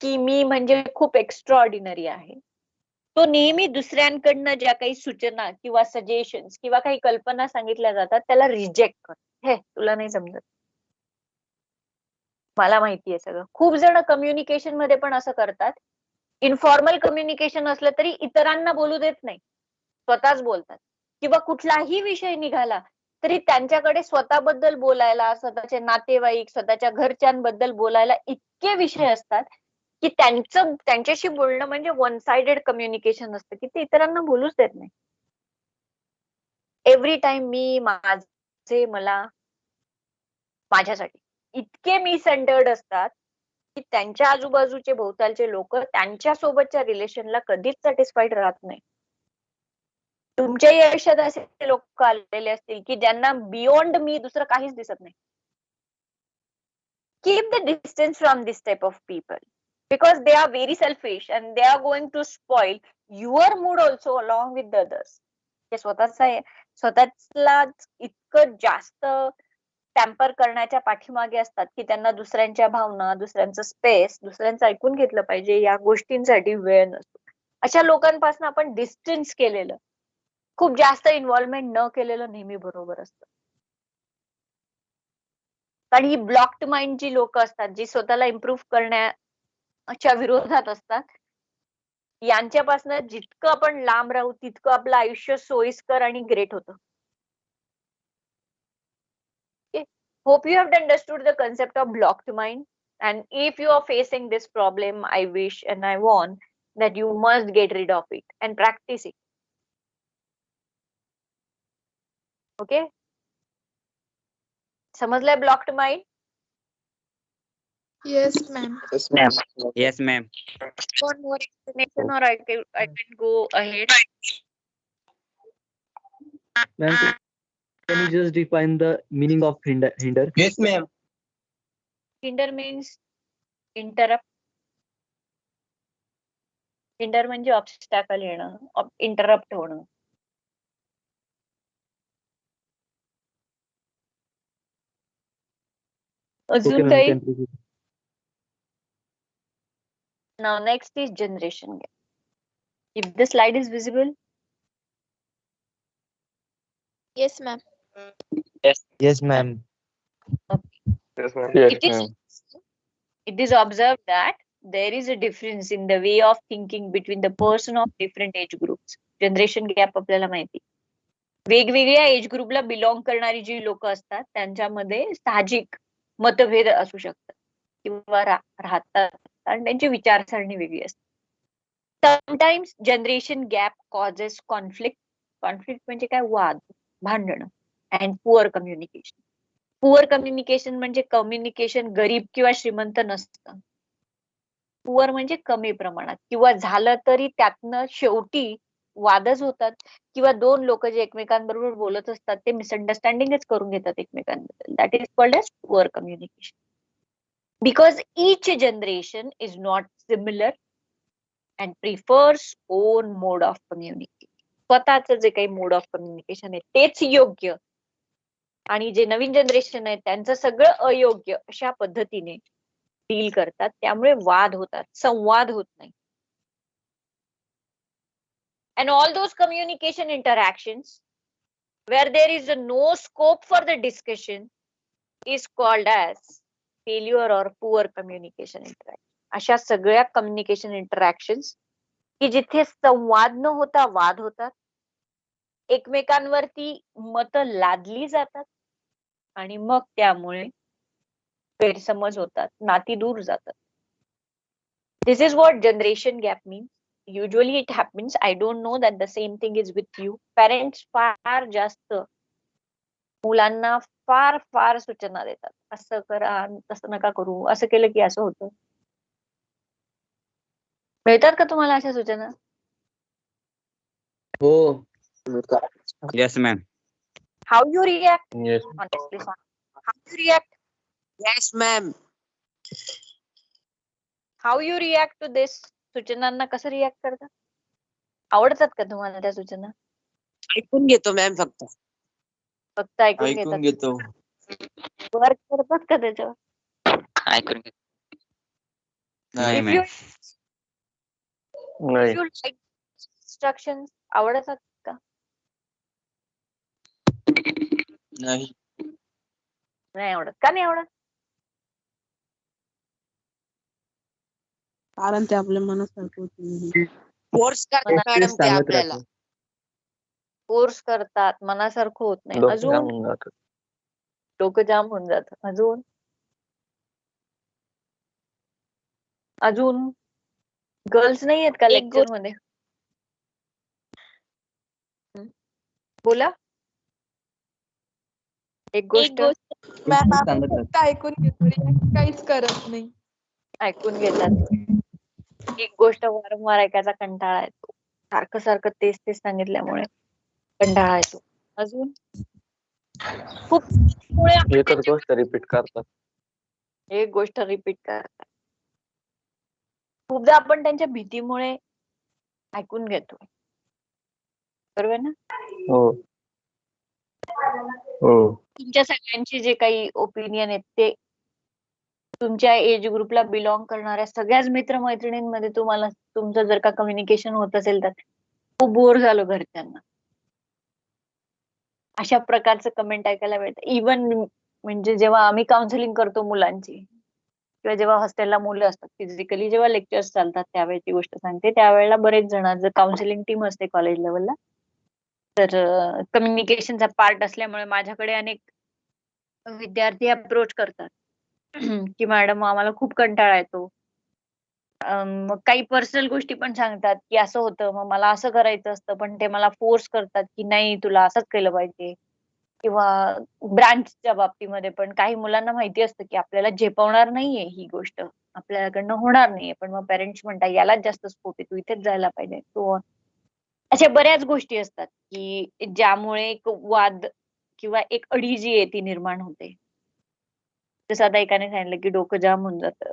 Speaker 1: की मी म्हणजे खूप एक्स्ट्राऑर्डिनरी आहे, तो नेहमी दुसऱ्यांकडनं ज्या काही सूचना किंवा सजेशन्स किंवा काही कल्पना सांगितल्या जातात त्याला रिजेक्ट करतो. हे तुला नाही समजत, मला माहिती आहे सगळं. खूप जण कम्युनिकेशन मध्ये पण असं करतात. इन्फॉर्मल कम्युनिकेशन असलं तरी इतरांना बोलू देत नाही, स्वतःच बोलतात. किंवा कुठलाही विषय निघाला तरी त्यांच्याकडे स्वतःबद्दल बोलायला, स्वतःचे नातेवाईक, स्वतःच्या घरच्यांबद्दल बोलायला इतके विषय असतात की त्यांच्याशी बोलणं म्हणजे वन साइडेड कम्युनिकेशन असतं की ते इतरांना बोलूच देत नाही. एव्हरी टाइम मी मला माझ्यासाठी इतके मी सेंटर्ड असतात की त्यांच्या आजूबाजूचे भोवतालचे लोक त्यांच्या सोबतच्या रिलेशनला कधीच सॅटिस्फाईड राहत नाही. तुमच्याही आयुष्यात असे लोक आलेले असतील की ज्यांना बियॉन्ड मी दुसरं काहीच दिसत नाही. Keep the distance from this type of people because they are very selfish and they are going to spoil your mood also along with the others. ते स्वतःला इतकं जास्त टॅम्पर करण्याच्या पाठीमागे असतात की त्यांना दुसऱ्यांच्या भावना, दुसऱ्यांचं स्पेस, दुसऱ्यांचं ऐकून घेतलं पाहिजे या गोष्टींसाठी वेळ नसतो. अशा लोकांपासून आपण डिस्टन्स केलेलं, खूप जास्त इन्व्हॉल्वमेंट न केलेलं नेहमी बरोबर असतं. कारण ही ब्लॉक्ड माइंड जी लोक असतात, जी स्वतःला इम्प्रूव्ह करण्याच्या विरोधात असतात, यांच्यापासून जितकं आपण लांब राहू तितकं आपलं आयुष्य सोयीस्कर आणि ग्रेट होतं. Hope you have understood the concept of blocked mind. And if you are facing this problem, I wish and I want that you must get rid of it and practice it. Okay? समजलंय blocked mind?
Speaker 6: Yes, ma'am.
Speaker 3: Yes, ma'am.
Speaker 5: Yes, ma'am.
Speaker 1: One more explanation or I can go ahead.
Speaker 7: Ma'am, can you just define the meaning of hinder?
Speaker 5: Yes, ma'am.
Speaker 1: Hinder means interrupt. Hinder म्हणजे obstacle येणं, interrupt होणं. अजून काही? Now next is generation gap. If the slide is visible.
Speaker 6: Yes, ma'am.
Speaker 4: Yes, ma'am.
Speaker 3: Yes, ma'am. Yes, ma'am.
Speaker 1: It is observed that there is a difference in the way of thinking between the person of different age groups. Generation gap आपल्याला माहिती. वेगवेगळ्या age ग्रुपला belong करणारी जी लोक असतात त्यांच्यामध्ये साहजिक मतभेद असू शकतात किंवा राहतात आणि त्यांची विचारसरणी वेगळी असते. Sometimes generation gap causes conflict. Conflict म्हणजे काय? वाद, भांडण. And poor communication. Poor communication म्हणजे कम्युनिकेशन गरीब किंवा श्रीमंत नसतं. पुअर म्हणजे कमी प्रमाणात, किंवा झालं तरी त्यातनं शेवटी वादच होतात किंवा दोन लोक जे एकमेकांबरोबर बोलत असतात ते मिसअंडरस्टँडिंगच करून घेतात एकमेकांबद्दल. That is called as poor communication. Because each generation is not similar and prefers own mode of communication. स्वतःच जे काही मोड ऑफ कम्युनिकेशन आहे तेच योग्य आणि जे नवीन जनरेशन आहे त्यांचं सगळं अयोग्य अशा पद्धतीने डील करतात. त्यामुळे वाद होतात, संवाद होत नाही. And all those communication interactions where there is no scope for the discussion is called as failure or poor communication interaction. अशा सगळ्या कम्युनिकेशन इंटरॅक्शन्स की जिथे संवाद न होता वाद होतात, एकमेकांवरती मत लादली जातात आणि मग त्यामुळे गैरसमज होतात, नाती दूर जातात. This is what generation gap means. Usually it happens. I don't know that the same thing is with you. Parents फार जास्त मुलांना फार फार सूचना देतात. असं करा, तसं नका करू, असं केलं की असं होतं. मिळतात का तुम्हाला अशा सूचना?
Speaker 7: हो.
Speaker 5: Yes, ma'am.
Speaker 1: How you react?
Speaker 4: Yes.
Speaker 1: Honestly, how you react?
Speaker 8: Yes, ma'am.
Speaker 1: How you react to this? सूचनांना कसं रिॲक्ट करता? आवडतात का तुम्हाला त्या सूचना?
Speaker 8: ऐकून घेतो मॅम फक्त.
Speaker 1: फक्त ऐकून
Speaker 4: ऐकून
Speaker 1: घेतात.
Speaker 4: घेतो.
Speaker 1: वर्क करतात का त्याच्यावर?
Speaker 4: ऐकून घेतो.
Speaker 5: नाही,
Speaker 1: If you
Speaker 5: ma'am.
Speaker 4: नाही.
Speaker 1: if you like instructions आवडतात का?
Speaker 4: नाही.
Speaker 1: नाही आवडत. का नाही आवडत?
Speaker 9: कारण ते आपल्या मनासारखं होत नाही.
Speaker 8: फोर्स करतात
Speaker 1: मना-
Speaker 8: मॅडम ते
Speaker 7: सांगत
Speaker 8: आपल्याला.
Speaker 7: राहतो.
Speaker 1: फोर्स करतात, मनासारखं होत नाही.
Speaker 4: डोकं
Speaker 1: अजून
Speaker 4: जाम होऊन जातं.
Speaker 1: डोकं जाम होऊन जातं. अजून गर्ल्स नाही आहेत का
Speaker 6: एक
Speaker 1: लेक्चर मध्ये? बोला. एक
Speaker 6: एक
Speaker 1: गोष्ट
Speaker 6: गोष्ट मॅम आपण
Speaker 7: सांगत
Speaker 6: फक्त ऐकून घेतो react काहीच करत नाही.
Speaker 1: ऐकून घेतात. एक गोष्ट वारंवार ऐकायचा कंटाळा येतो. सारखं सारखं तेच तेच सांगितल्यामुळे कंटाळा येतो. अजून खूप मुळे आपण
Speaker 4: एकच गोष्ट रिपीट करतात.
Speaker 1: एक गोष्ट रिपीट करतात. खूपदा आपण त्यांच्या भीतीमुळे ऐकून घेतो. बरोबर ना?
Speaker 4: हो. हो.
Speaker 1: तुमच्या सगळ्यांचे जे काही ओपिनियन आहेत ते तुमच्या एज ग्रुपला बिलॉंग करणाऱ्या सगळ्याच मित्रमैत्रिणींमध्ये तुम्हाला तुमचं जर का कम्युनिकेशन होत असेल तर खूप बोर झालो घरच्यांना. अशा प्रकारचं कमेंट ऐकायला मिळतं. इवन म्हणजे जेव्हा आम्ही काउन्सिलिंग करतो मुलांची किंवा जेव्हा हॉस्टेलला मुलं असतात फिजिकली जेव्हा लेक्चर्स चालतात त्यावेळेची गोष्ट सांगते. त्यावेळेला बरेच जण जर काउन्सिलिंग टीम असते कॉलेज लेवलला तर कम्युनिकेशनचा पार्ट असल्यामुळे माझ्याकडे अनेक विद्यार्थी अप्रोच करतात की मॅडम आम्हाला खूप कंटाळा येतो. मग काही पर्सनल गोष्टी पण सांगतात की असं होतं मग मला असं करायचं असतं पण ते मला फोर्स करतात की नाही तुला असंच केलं पाहिजे किंवा ब्रांचच्या बाबतीमध्ये पण काही मुलांना माहिती असतं की आपल्याला झेपवणार नाहीये ही गोष्ट आपल्याकडनं होणार नाहीये पण मग पेरेंट्स म्हणतात यालाच जास्त स्कोप आहे तू इथेच जायला पाहिजे तो अशा बऱ्याच गोष्टी असतात की ज्यामुळे एक वाद किंवा एक अडी जी आहे ती निर्माण होते. जसं आता एकाने सांगितलं की डोकं जाम होऊन जातं.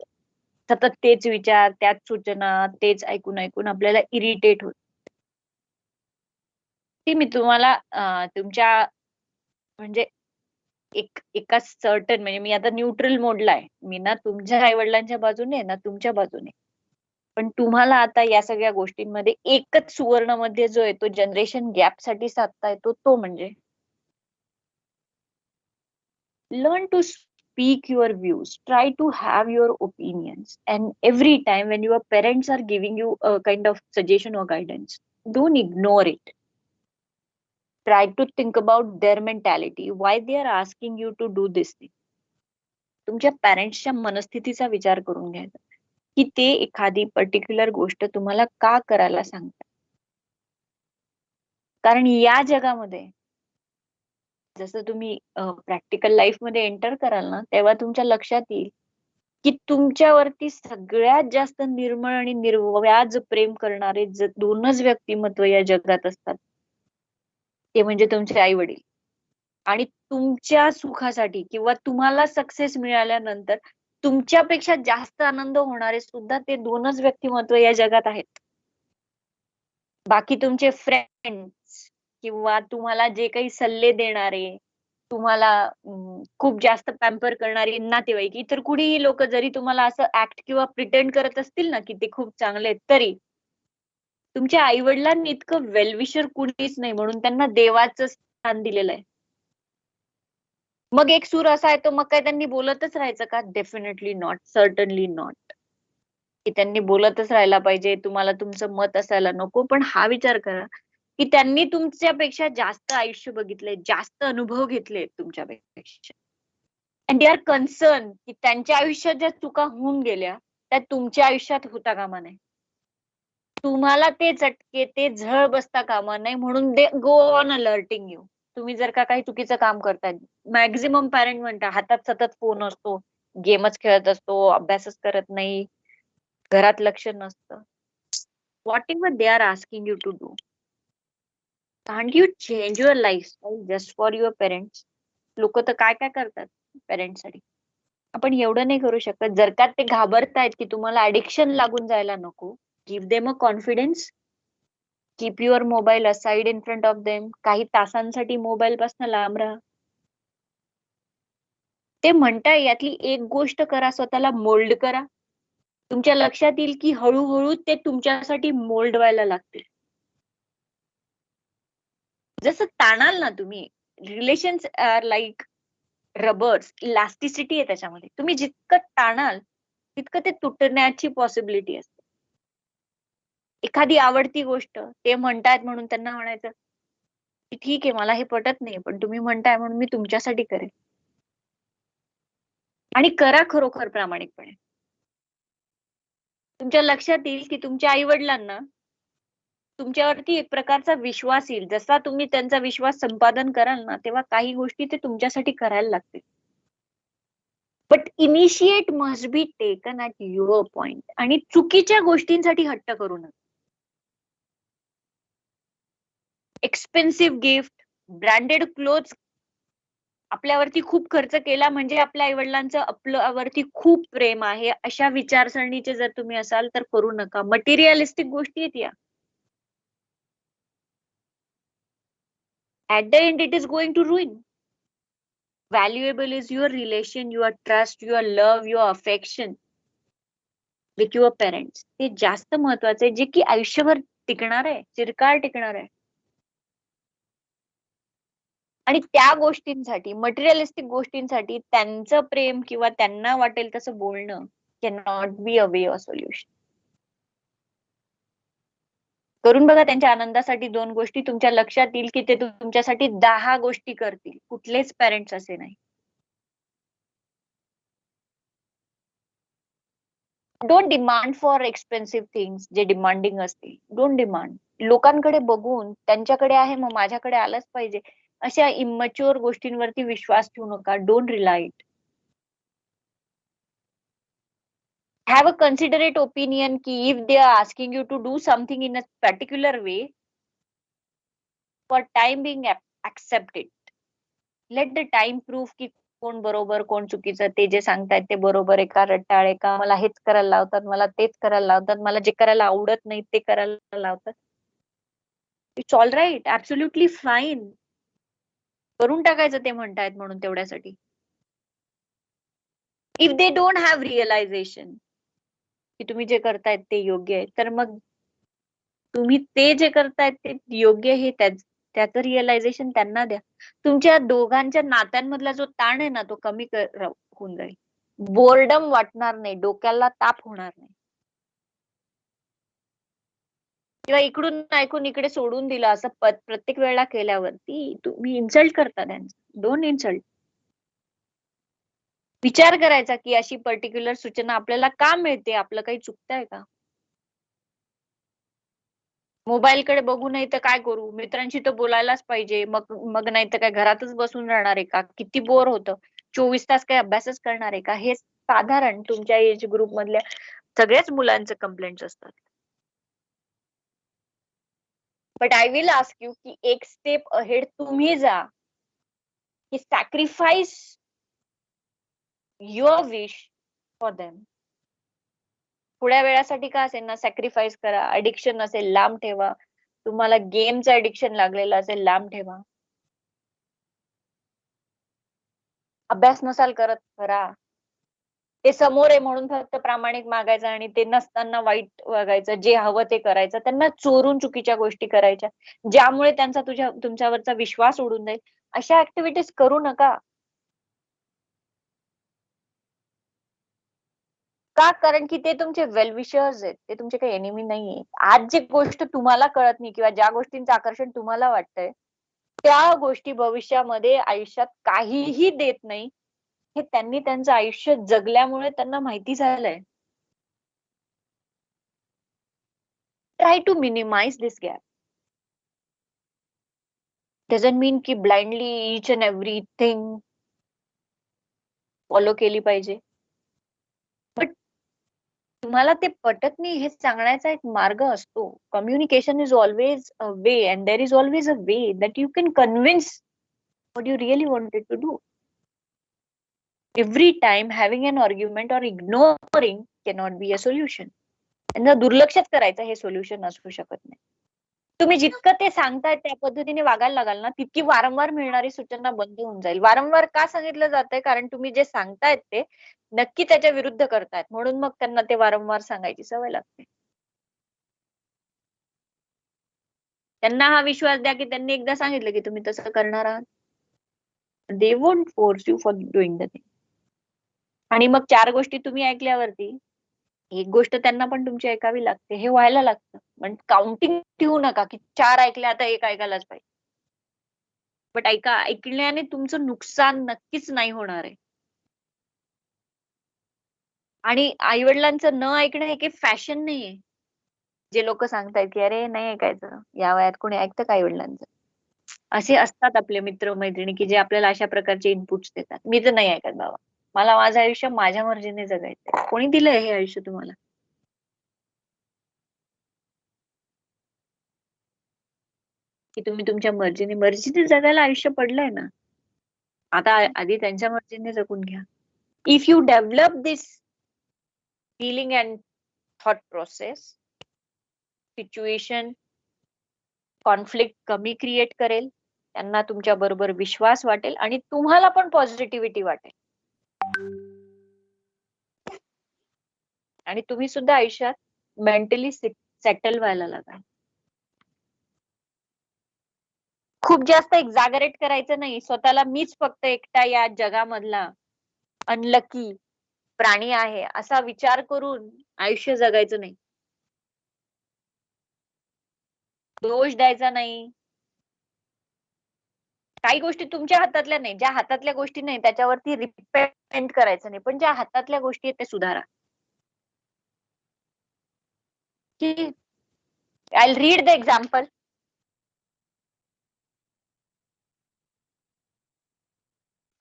Speaker 1: सतत तेच विचार, त्याच सूचना, तेच ऐकून ऐकून आपल्याला इरिटेट होत. ती मी तुम्हाला तुमच्या म्हणजे एका सर्टन म्हणजे मी आता न्यूट्रल मोडला आहे. मी ना तुमच्या आई-वडिलांच्या बाजूने ना तुमच्या बाजूने. पण तुम्हाला आता या सगळ्या गोष्टींमध्ये एकच सुवर्ण मध्य जो आहे तो जनरेशन गॅपसाठी साधता येतो तो म्हणजे learn to speak your views, try to have your opinions, and every time when your parents are giving you a kind of suggestion or guidance, don't ignore it. Try to think about their mentality, why they are asking you to do this thing. तुमच्या पॅरेंट्सच्या मनस्थितीचा विचार करून घ्यायचा की ते एखादी particular गोष्ट तुम्हाला का करायला सांगतात. कारण या जगामध्ये जसं तुम्ही प्रॅक्टिकल लाईफ मध्ये एंटर कराल ना तेव्हा तुमच्या लक्षात येईल की तुमच्यावरती सगळ्यात जास्त निर्मळ आणि निर्व्याज प्रेम करणारे दोनच व्यक्तिमत्व या जगात असतात. ते म्हणजे तुमचे आई वडील. आणि तुमच्या सुखासाठी किंवा तुम्हाला सक्सेस मिळाल्यानंतर तुमच्यापेक्षा जास्त आनंद होणारे सुद्धा ते दोनच व्यक्तिमत्व या जगात आहेत. बाकी तुमचे फ्रेंड्स किंवा तुम्हाला जे काही सल्ले देणारे तुम्हाला खूप जास्त पॅम्पर करणारी नातेवाईक इतर कुणीही लोक जरी तुम्हाला असं ऍक्ट किंवा प्रिटेंड करत असतील ना की ते खूप चांगले आहेत तरी तुमच्या आई वडिलांनी इतकं वेलविशर कुणीच नाही म्हणून त्यांना देवाचं स्थान दिलेलं आहे. मग एक सूर असा येतो मग काय त्यांनी बोलतच राहायचं का? Definitely not, certainly not. की त्यांनी बोलतच राहायला पाहिजे तुम्हाला तुमचं मत असायला नको पण हा विचार करा की त्यांनी तुमच्यापेक्षा जास्त आयुष्य बघितलंय जास्त अनुभव घेतले तुमच्यापेक्षा अँड दे आर कन्सर्न की त्यांच्या आयुष्यात ज्या चुका होऊन गेल्या त्या तुमच्या आयुष्यात होता कामा नये. तुम्हाला ते चटके ते झळ बसता कामा नये म्हणून दे गो ऑन अलर्टिंग यू तुम्ही जर का काही चुकीचं काम करताय, मॅक्झिमम पॅरेंट म्हणतात हातात सतत फोन असतो, गेमच खेळत असतो, अभ्यासच करत नाही, घरात लक्ष नसतं. Whatever they are asking you to do, can't you change your lifestyle just for your parents? लोक तर काय काय करतात पेरेंट्ससाठी. आपण एवढं नाही करू शकत. जर का ते घाबरतायत की तुम्हाला ऍडिक्शन लागून जायला नको, give them a confidence. Keep your mobile aside in front of them. काही तासांसाठी मोबाईल पासून लांब राहा. ते म्हणताय यातली एक गोष्ट करा, स्वतःला मोल्ड करा. तुमच्या लक्षात येईल की हळूहळू ते तुमच्यासाठी मोल्ड व्हायला लागतील. जसं ताणाल ना तुम्ही, relations are like rubbers, elasticity आहे त्याच्यामध्ये. तुम्ही जितकं ताणाल तितकं ते तुटण्याची पॉसिबिलिटी असते. एखादी आवडती गोष्ट ते म्हणतायत म्हणून त्यांना म्हणायचं की ठीक आहे, मला हे पटत नाही, पण तुम्ही म्हणताय म्हणून मी तुमच्यासाठी करेन. आणि करा खरोखर प्रामाणिकपणे. तुमच्या लक्षात येईल की तुमच्या आई वडिलांना तुमच्यावरती एक प्रकारचा विश्वास येईल. जसा तुम्ही त्यांचा विश्वास संपादन कराल ना, तेव्हा काही गोष्टी ते तुमच्यासाठी करायला लागतील. But initiate must be taken at your point. आणि चुकीच्या गोष्टींसाठी हट्ट करू नका. एक्सपेन्सिव्ह गिफ्ट, ब्रँडेड क्लोथ्स, आपल्यावरती खूप खर्च केला म्हणजे आपल्या आईवडिलांचं आपल्यावरती खूप प्रेम आहे, अशा विचारसरणीचे जर तुम्ही असाल तर करू नका. मटेरियलिस्टिक गोष्टी आहेत या. At the end, it is going to ruin. Valuable is your relation, your trust, your love, your affection with your parents. ते जास्त महत्वाचं आहे, जे की आयुष्यभर टिकणार आहे, चिरकाळ टिकणार आहे. आणि त्या गोष्टींसाठी, मटेरियलिस्टिक गोष्टींसाठी त्यांचं प्रेम किंवा त्यांना वाटेल तसं बोलणं cannot be a way of solution. करून बघा त्यांच्या आनंदासाठी 2 गोष्टी. तुमच्या लक्षात येईल की ते तुमच्यासाठी 10 गोष्टी करतील. कुठलेच पॅरेंट्स असे नाही. Don't demand for expensive things. जे डिमांडिंग असतील, डोंट डिमांड. लोकांकडे बघून त्यांच्याकडे आहे मग माझ्याकडे आलंच पाहिजे, अशा इमॅच्युअर गोष्टींवरती विश्वास ठेवू नका. Don't rely it. Have a considerate opinion की if they are asking you to do something in a particular way, for time being accept it. Let the time prove की कोण बरोबर कोण चुकीचं. ते जे सांगतायत ते बरोबर आहे का रट्टाळ आहे का, मला हेच करायला लावतात, मला तेच करायला लावतात, मला जे करायला आवडत नाही ते करायला लावतात. It's all right, absolutely fine. करून टाकायचं ते म्हणतायत म्हणून तेवढ्यासाठी. If they don't have realization की तुम्ही जे करतायत ते योग्य आहे, तर मग तुम्ही ते जे करतायत ते योग्य आहे त्याचं रिअलायझेशन त्यांना द्या. तुमच्या दोघांच्या नात्यांमधला जो ताण आहे ना, तो कमी होऊन जाईल. बोर्डम वाटणार नाही, डोक्याला ताप होणार नाही. किंवा इकडून ऐकून इकडे सोडून दिलं असं प्रत्येक वेळेला केल्यावरती तुम्ही इन्सल्ट करता त्यांचं. Don't insult. विचार करायचा की अशी पर्टिक्युलर सूचना आपल्याला का मिळते, आपलं काही चुकतंय का? मोबाईलकडे बघू नाही तर काय करू, मित्रांशी तर बोलायलाच पाहिजे, मग नाही तर काय घरातच बसून राहणार आहे का, किती बोर होतं, 24 तास काय अभ्यासच करणार आहे का? हे साधारण तुमच्या एज ग्रुप मधल्या सगळ्याच मुलांचे कंप्लेंट्स असतात. But I will ask you की एक स्टेप अहेड तुम्ही जा, की sacrifice your wish for them. थोड्या वेळासाठी का असेल ना, सॅक्रिफाईस करा. अडिक्शन असेल लांब ठेवा. तुम्हाला गेमचं अडिक्शन लागलेलं असेल लांब ठेवा. अभ्यास नसाल करत करा. ते समोर आहे म्हणून फक्त प्रामाणिक मागायचं आणि ते नसताना वाईट वागायचं, जे हवं ते करायचं, त्यांना चोरून चुकीच्या गोष्टी करायच्या ज्यामुळे त्यांचा तुमच्यावरचा विश्वास उडून जाईल. अशा ऍक्टिव्हिटीज करू नका. का? कारण की ते तुमचे वेलविशर्स आहेत, ते तुमचे काही एनिमी नाहीये. आज जी गोष्ट तुम्हाला कळत नाही किंवा ज्या गोष्टींचं आकर्षण तुम्हाला वाटतंय त्या गोष्टी भविष्यामध्ये आयुष्यात काहीही देत नाही, हे त्यांनी त्यांचं आयुष्य जगल्यामुळे त्यांना माहिती झालंय. Try to minimise this gap. Doesn't mean की blindly each and everything follow केली पाहिजे. बट तुम्हाला ते पटत नाही हे सांगण्याचा एक मार्ग असतो. Communication is always a way and there is always a way that you can convince what you really wanted to do. Every time having an argument or ignoring cannot be a solution. त्यांना दुर्लक्षच करायचं हे solution असू शकत नाही. तुम्ही जितकं ते सांगताय त्या पद्धतीने वागायला लागाल ना, तितकी वारंवार मिळणारी सूचना बंद होऊन जाईल. वारंवार का सांगितलं जातंय? कारण तुम्ही जे सांगतायत ते नक्की त्याच्या विरुद्ध करतायत. म्हणून मग त्यांना ते वारंवार सांगायची सवय लागते. त्यांना हा विश्वास द्या की त्यांनी एकदा सांगितलं की तुम्ही तसं करणार आहात. They won't force you for doing the thing. आणि मग 4 गोष्टी तुम्ही ऐकल्यावरती एक गोष्ट त्यांना पण तुमची ऐकावी लागते. हे व्हायला लागतं. पण काउंटिंग ठेवू नका की 4 ऐकले आता 1 ऐकायलाच पाहिजे. बट ऐकल्याने तुमचं नुकसान नक्कीच नाही होणार आहे. आणि आई-वडिलांचं न ऐकणं हे काही फॅशन नाहीये. जे लोक सांगतायत की अरे नाही ऐकायचं. या वयात कोणी ऐकतं का आई-वडिलांचं? असे असतात आपले मित्र-मैत्रिणी की जे आपल्याला अशा प्रकारचे इनपुट्स देतात. मी तर नाही ऐकत बाबा. मला माझं आयुष्य माझ्या मर्जीने जगायचंय. कोणी दिलंय हे आयुष्य तुम्हाला? की तुम्ही तुमच्या मर्जीने जगायला आयुष्य पडलंय ना. आता आधी त्यांच्या मर्जीने जगून घ्या. If you develop this feeling and thought process, situation conflict कमी क्रिएट करेल. त्यांना तुमच्या बरोबर विश्वास वाटेल आणि तुम्हाला पण पॉझिटिव्हिटी वाटेल. आणि तुम्ही सुद्धा आयुष्यात मेंटली सेटल व्हायला लागाल. खूप जास्त एक्झॅगरेट करायचं नाही. स्वतःला मीच फक्त एकटा या जगामधला अनलकी प्राणी आहे असा विचार करून आयुष्य जगायचं नाही. दोष द्यायचा नाही. काही गोष्टी तुमच्या हातातल्या नाही. ज्या हातातल्या गोष्टी नाही त्याच्यावरती रिपेंट करायचं नाही. पण ज्या हातातल्या गोष्टी आहेत त्या सुधारा. I'll read the example.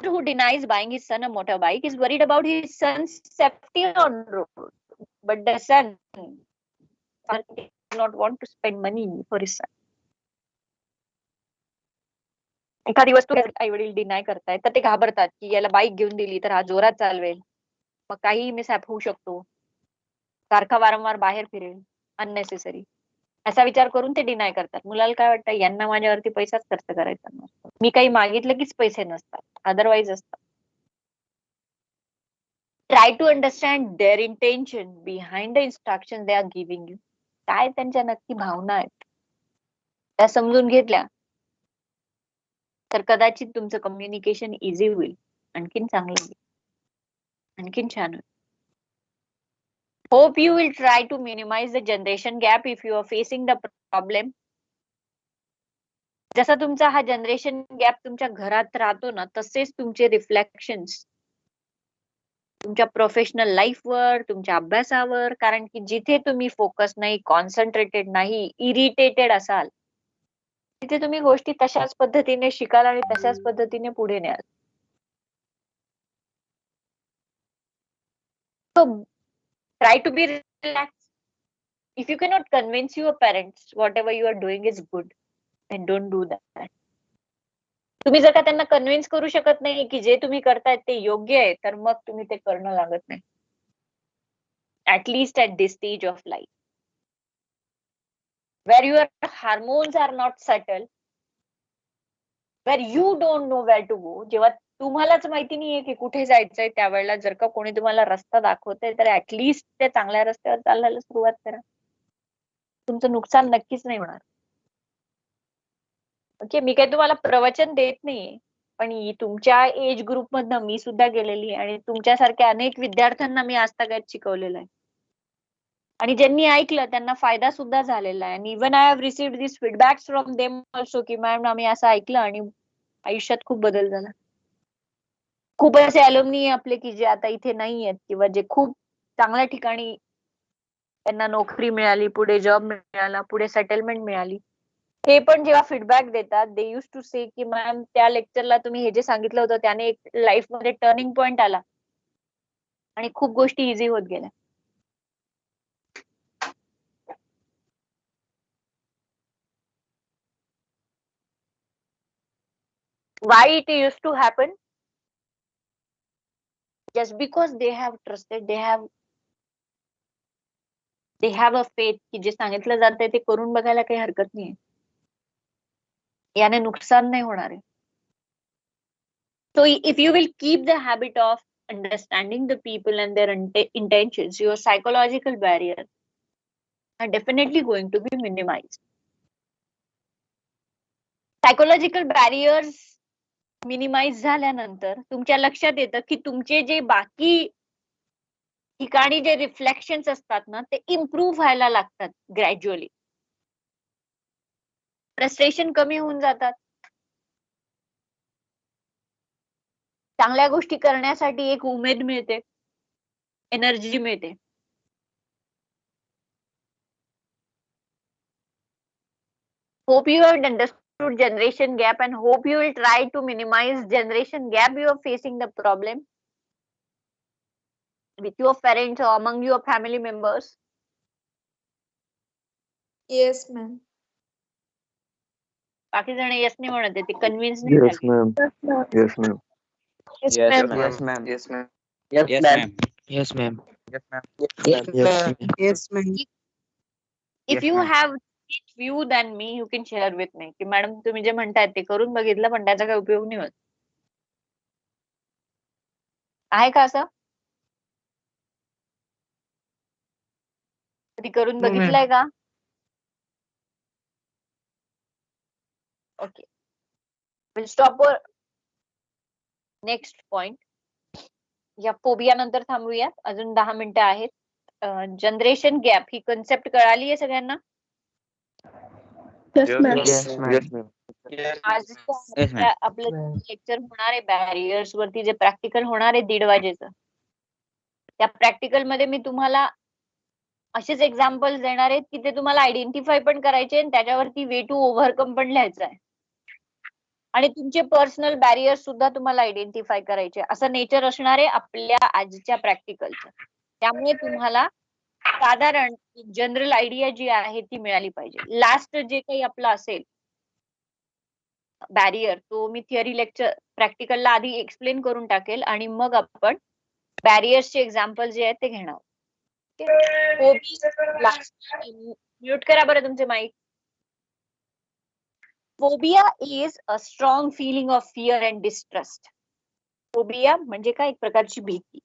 Speaker 1: Who denies buying his son a motorbike is worried about his son's safety on road, but the son does not want to spend money for his son. एखादी वस्तू आई वडील deny करतायत तर ते घाबरतात की याला bike घेऊन दिली तर हा जोरात चालवेल, मग काहीही मिसहॅप होऊ शकतो, सारखा वारंवार बाहेर फिरेल, अननेसेसरी असा विचार करून ते डिनाय करतात. मुलाला काय वाटतं यांना माझ्यावरती पैसाच खर्च करायचा नसतो, मी काही मागितलं कीच पैसे नसतात, अदरवाईज असतात. Try to understand their intention behind the instruction they are giving you. काय त्यांच्या नक्की भावना आहेत त्या समजून घेतल्या तर कदाचित तुमचं कम्युनिकेशन इझी होईल, आणखीन चांगलं होईल, आणखीन छान होईल. Hope you will try to minimize the generation gap if you are facing the problem. जसा तुमचा हा जनरेशन गॅप तुमच्या घरात राहतो ना, तसेच तुमचे रिफ्लेक्शन्स तुमच्या प्रोफेशनल लाईफवर, तुमच्या अभ्यासावर, कारण की जिथे तुम्ही फोकस नाही, कॉन्सन्ट्रेटेड नाही, इरिटेटेड असाल, तिथे तुम्ही गोष्टी तशाच पद्धतीने शिकाल आणि तशाच पद्धतीने पुढे न्याल. So try to be relaxed. If you cannot convince your parents whatever you are doing is good, then don't do that. तुम्ही जर का त्यांना कन्व्हिन्स करू शकत नाही की जे तुम्ही करताय ते योग्य आहे, तर मग तुम्ही ते करणं लागत नाही. At least at this stage of life, where your hormones are not settled, where you don't know where to go. जेव्हा तुम्हालाच माहिती नाहीये की कुठे जायचंय, त्यावेळेला जर का कोणी तुम्हाला रस्ता दाखवतंय तर ऍटलीस्ट त्या चांगल्या रस्त्यावर चालायला सुरुवात करा. तुमचं नुकसान नक्कीच नाही होणार. ओके, मी काही तुम्हाला प्रवचन देत नाहीये, पण तुमच्या एज ग्रुप मधनं मी सुद्धा गेलेली आहे आणि तुमच्यासारख्या अनेक विद्यार्थ्यांना मी आजतागायत शिकवलेलं आहे. आणि ज्यांनी ऐकलं त्यांना फायदा सुद्धा झालेला आहे. आणि even I have received this feedbacks from them also की मॅम आम्ही असं ऐकलं आणि आयुष्यात खूप बदल झाला. खूप असे अल्युमनी आपले की जे आता इथे नाही आहेत किंवा जे खूप चांगल्या ठिकाणी त्यांना नोकरी मिळाली, पुढे जॉब मिळाला, पुढे सेटलमेंट मिळाली. हे पण जेव्हा फीडबॅक देतात दे यूज टू से की मॅम त्या लेक्चरला तुम्ही हे जे सांगितलं होतं त्याने एक लाईफ मध्ये टर्निंग पॉइंट आला आणि खूप गोष्टी इझी होत गेल्या. Why it used to happen? Just because they have trusted, they have a faith की जे सांगितलं जातंय ते करून बघायला काही हरकत नाहीये. याने नुकसान नाही होणार आहे. So if you will keep the habit of understanding the people and their intentions, your psychological barriers are definitely going to be minimized. Psychological barriers minimize झाल्यानंतर तुमच्या लक्षात येतं की तुमचे जे बाकी ठिकाणी जे रिफ्लेक्शन्स असतात ना ते इम्प्रूव्ह व्हायला लागतात ग्रॅज्युअली. फ्रस्ट्रेशन कमी होऊन जातात. चांगल्या गोष्टी करण्यासाठी एक उमेद मिळते, एनर्जी मिळते. Hope you have understood generation gap and hope you will try to minimize generation gap you are facing the problem with your parents or among your family members.
Speaker 6: Yes, ma'am.
Speaker 1: बाकी जण yes नाही म्हणत आहे, ते convince नाही
Speaker 4: Yes,
Speaker 1: झाले.
Speaker 4: ma'am. Yes, ma'am.
Speaker 8: Yes,
Speaker 5: Yes,
Speaker 8: ma'am.
Speaker 5: ma'am.
Speaker 4: Yes, ma'am. Yes, ma'am.
Speaker 5: Yes, ma'am.
Speaker 2: Yes, ma'am.
Speaker 5: Yes, ma'am.
Speaker 2: Yes, ma'am.
Speaker 9: Yes, ma'am.
Speaker 1: If
Speaker 5: Yes,
Speaker 1: you
Speaker 5: ma'am.
Speaker 1: have view than me, you can share with me. की madam तुम्ही जे म्हणताय ते करून बघितलं पण त्याचा काही उपयोग नाही होत. आहे का असं? कधी करून
Speaker 3: No, ma'am.
Speaker 1: बघितलंय का? ओके. विल स्टॉप वर नेक्स्ट पॉइंट. या फोबिया नंतर थांबूयात, अजून 10 मिनिटं आहेत. जनरेशन गॅप ही कन्सेप्ट कळाली आहे सगळ्यांना?
Speaker 9: Yes,
Speaker 4: Yes,
Speaker 9: ma'am.
Speaker 4: yes, ma'am. Yes, ma'am.
Speaker 1: आज
Speaker 5: Yes, ma'am.
Speaker 1: आपलं लेक्चर होणार आहे बॅरियर्स वरती, जे प्रॅक्टिकल होणार आहे 1:30 वाजेचं. त्या प्रॅक्टिकल मध्ये मी तुम्हाला असेच एक्झाम्पल्स देणार आहेत की ते तुम्हाला आयडेंटिफाय पण करायचे आणि त्याच्यावरती वे टू ओव्हरकम पण लिहायचं आहे. आणि तुमचे पर्सनल बॅरियर सुद्धा तुम्हाला आयडेंटिफाय करायचे, असं नेचर असणार आहे आपल्या आजच्या प्रॅक्टिकलचं. त्यामुळे तुम्हाला साधारण जनरल आयडिया जी आहे ती मिळाली पाहिजे. लास्ट जे काही आपलं असेल बॅरियर तो मी थिअरी लेक्चर प्रॅक्टिकलला आधी एक्सप्लेन करून टाकेल आणि मग आपण बॅरियर्सचे एक्झाम्पल जे आहेत ते घेणार. म्यूट करा बरं तुमचे mic. Phobia is a strong feeling of fear and distrust. Phobia म्हणजे काय? एक प्रकारची भीती.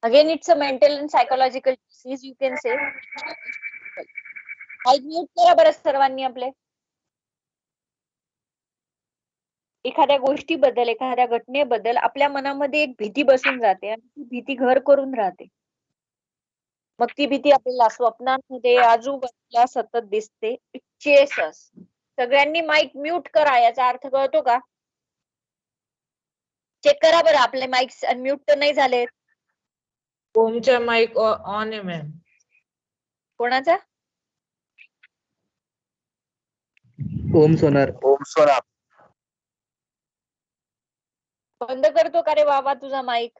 Speaker 1: Again it's a mental and psychological disease you can say. Mic mute करा बरं सर्वांनी आपले. एखाद्या गोष्टीबद्दल, एखाद्या घटनेबद्दल आपल्या मनामध्ये एक भीती बसून जाते आणि ती भीती घर करून राहते. मग ती भीती आपल्याला स्वप्नांमध्ये आजूबाजूला सतत दिसते. It chases. सगळ्यांनी माईक म्यूट करा, याचा अर्थ कळतो का? चेक करा बरं आपले माईक्स अनम्यूट तर नाही झाले.
Speaker 10: ओमचा माईक ऑन आहे मॅम.
Speaker 1: कोणाचा?
Speaker 7: ओम सोनार.
Speaker 4: Om Swaram.
Speaker 1: बंद करतो का रे बाबा तुझा mic?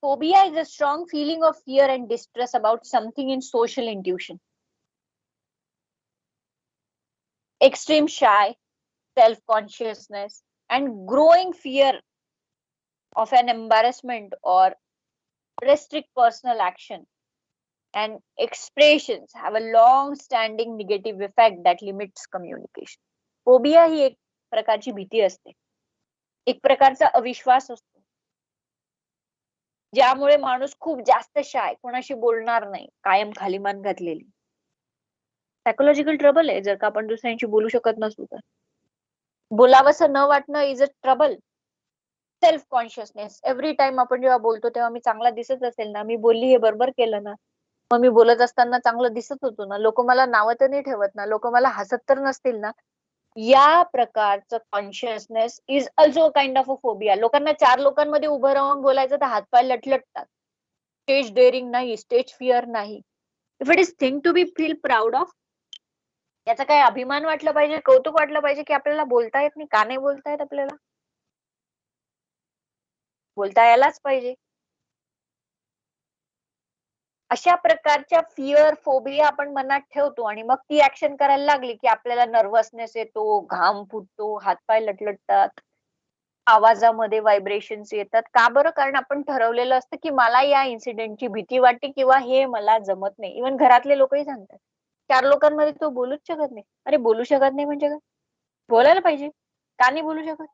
Speaker 1: Phobia is a strong feeling of fear and distress about something in social intuition. Extreme shy, self-consciousness, and growing fear of an embarrassment or restrict personal action and expressions have a long-standing negative effect that limits communication. Phobia ही एक प्रकारची भीती असते, एक प्रकारचा अविश्वास असतो, ज्यामुळे माणूस खूप जास्त शाय, कोणाशी बोलणार नाही, कायम खाली मान घातलेली. सायकोलॉजिकल ट्रबल आहे जर का आपण दुसऱ्यांशी बोलू शकत नसू तर. बोलावंसं न वाटणं is a trouble. Self consciousness. Every time आपण जेव्हा बोलतो तेव्हा मी चांगला दिसत असेल ना, मी बोलली हे बरोबर केलं ना, मग मी बोलत असताना चांगलं दिसत होतो ना, लोक मला नावं तर नाही ठेवत ना, लोक मला हसत तर नसतील ना. या प्रकारचं consciousness is also kind of a phobia. लोकांना 4 लोकांमध्ये उभं राहून बोलायचं तर हातपाय लटलटतात. स्टेज डेअरिंग नाही, स्टेज फिअर नाही. If it is thing to be feel proud of, याचा काय अभिमान वाटलं पाहिजे, कौतुक वाटलं पाहिजे की आपल्याला बोलता येत नाही. का नाही बोलता येत आपल्याला? बोलता यायलाच पाहिजे. अशा प्रकारच्या फिअर, फोबिया आपण मनात ठेवतो आणि मग ती ऍक्शन करायला लागली की आपल्याला नर्वसनेस येतो, घाम फुटतो, हातपाय लटलटतात, आवाजामध्ये व्हायब्रेशन्स येतात. का बरं? कारण आपण ठरवलेलं असतं की मला या इन्सिडेंटची भीती वाटते किंवा हे मला जमत नाही. इव्हन घरातले लोकही सांगतात, 4 लोकांमध्ये तो बोलूच शकत नाही. अरे बोलू शकत नाही म्हणजे काय? बोलायला पाहिजे. का नाही बोलू शकत?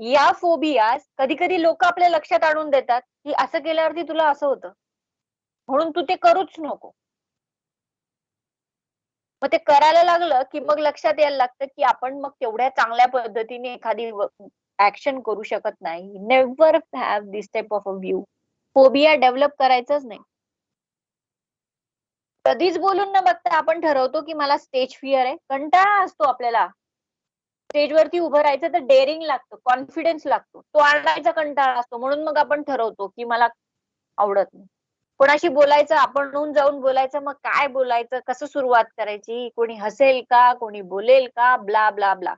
Speaker 1: या फोबियाज कधी कधी लोक आपल्या लक्षात आणून देतात की असं केल्यावरती तुला असं होतं, म्हणून तू ते करूच नको. मग ते करायला लागलं की मग लक्षात यायला लागतं की आपण मग तेवढ्या चांगल्या पद्धतीने एखादी ऍक्शन करू शकत नाही. Never have this type of a view. Phobia develop करायचंच नाही. कधीच बोलून न बघता आपण ठरवतो की मला स्टेज फिअर आहे. कंटाळा असतो आपल्याला. स्टेजवरती उभं राहायचं तर डेअरिंग लागतं, कॉन्फिडन्स लागतो. तो आणायचा कंटाळा असतो. म्हणून मग आपण ठरवतो की मला आवडत नाही. कोणाशी बोलायचं, आपण जाऊन बोलायचं, मग काय बोलायचं, कसं सुरुवात करायची, कोणी हसेल का, कोणी बोलेल का, ब्ला ब्ला ब्ला.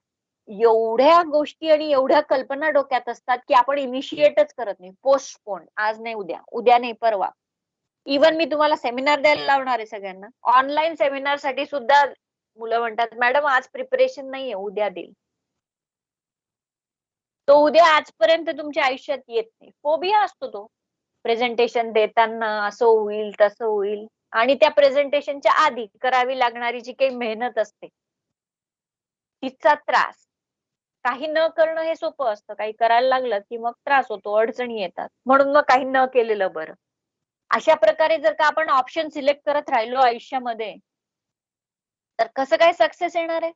Speaker 1: एवढ्या गोष्टी आणि एवढ्या कल्पना डोक्यात असतात की आपण इनिशिएटच करत नाही. पोस्टपोन, आज नाही उद्या, उद्या नाही परवा. इव्हन मी तुम्हाला सेमिनार द्यायला लावणार आहे सगळ्यांना. ऑनलाईन सेमिनार साठी सुद्धा मुलं म्हणतात, मॅडम आज प्रिपरेशन नाहीये, उद्या देईल. तो उद्या आजपर्यंत तुमच्या आयुष्यात येत नाही. फोबिया असतो तो. प्रेझेंटेशन देताना असं होईल, तसं होईल, आणि त्या प्रेझेंटेशनच्या आधी करावी लागणारी जी काही मेहनत असते तिचा त्रास. काही न करणं हे सोपं असतं, काही करायला लागलं की मग त्रास होतो, अडचणी येतात. म्हणून मग काही न केलेलं बरं. अशा प्रकारे जर का आपण ऑप्शन सिलेक्ट करत राहिलो आयुष्यामध्ये, तर कसं काय सक्सेस येणार आहे?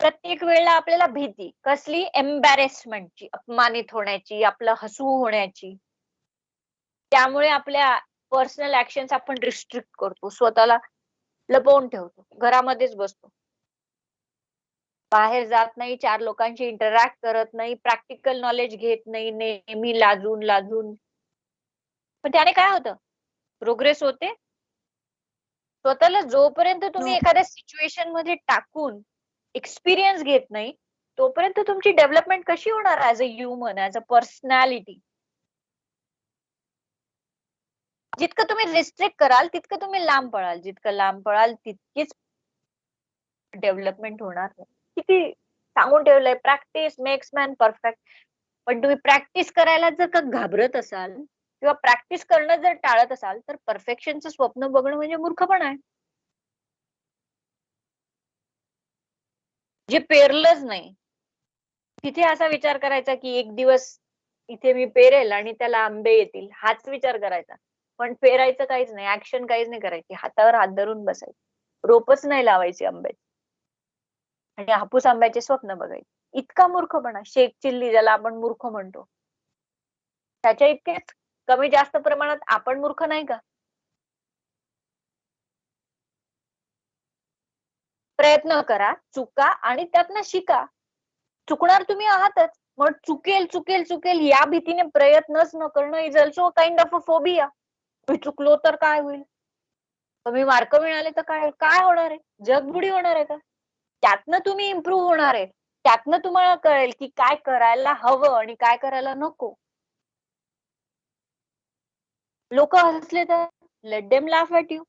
Speaker 1: प्रत्येक वेळेला आपल्याला भीती कसली? एम्बॅरेसमेंटची, अपमानित होण्याची, आपलं हसू होण्याची. त्यामुळे आपल्या पर्सनल ऍक्शन्स आपण रिस्ट्रिक्ट करतो, स्वतःला लपवून ठेवतो, घरामध्येच बसतो, बाहेर जात नाही, 4 लोकांशी इंटरॅक्ट करत नाही, प्रॅक्टिकल नॉलेज घेत नाही, नेहमी लाजून लाजून. पण त्याने काय होतं? प्रोग्रेस होते? स्वतःला जोपर्यंत तुम्ही एखाद्या सिच्युएशन मध्ये टाकून एक्सपिरियन्स घेत नाही, तोपर्यंत तुमची डेव्हलपमेंट कशी होणार as a human, as a personality? जितकं तुम्ही रिस्ट्रिक्ट कराल तितकं तुम्ही लांब पळाल, जितकं लांब पळाल तितकीच डेव्हलपमेंट होणार नाही. किती सांगून ठेवलंय, प्रॅक्टिस मेक्स मॅन परफेक्ट. पण तुम्ही प्रॅक्टिस करायला जर का घाबरत असाल किंवा प्रॅक्टिस करणं जर टाळत असाल, तर परफेक्शनचं स्वप्न बघणं म्हणजे मूर्खपणा आहे. जे पेरलंच नाही तिथे असा विचार करायचा की एक दिवस इथे मी पेरेल आणि त्याला आंबे येतील, हाच विचार करायचा. पण पेरायचं काहीच नाही, ऍक्शन काहीच नाही करायची, हातावर हात धरून बसायचं, रोपच नाही लावायची आंब्याची आणि हापूस आंब्याचे स्वप्न बघायचे. इतका मूर्खपणा, शेख चिल्ली ज्याला आपण मूर्ख म्हणतो, त्याच्या इतकेच कमी जास्त प्रमाणात आपण मूर्ख नाही का? प्रयत्न करा, चुका आणि त्यातनं शिका. चुकणार तुम्ही आहातच, मग चुकेल चुकेल चुकेल या भीतीने प्रयत्नच न करणं is also kind of a phobia. मी चुकलो तर काय होईल, कमी मार्क मिळाले तर काय काय होणार आहे? जगबुडी होणार आहे का? त्यातनं तुम्ही इम्प्रूव्ह होणार आहे. त्यातनं तुम्हाला कळेल की काय करायला हवं आणि काय करायला नको. लोक हसले तर let them laugh at you.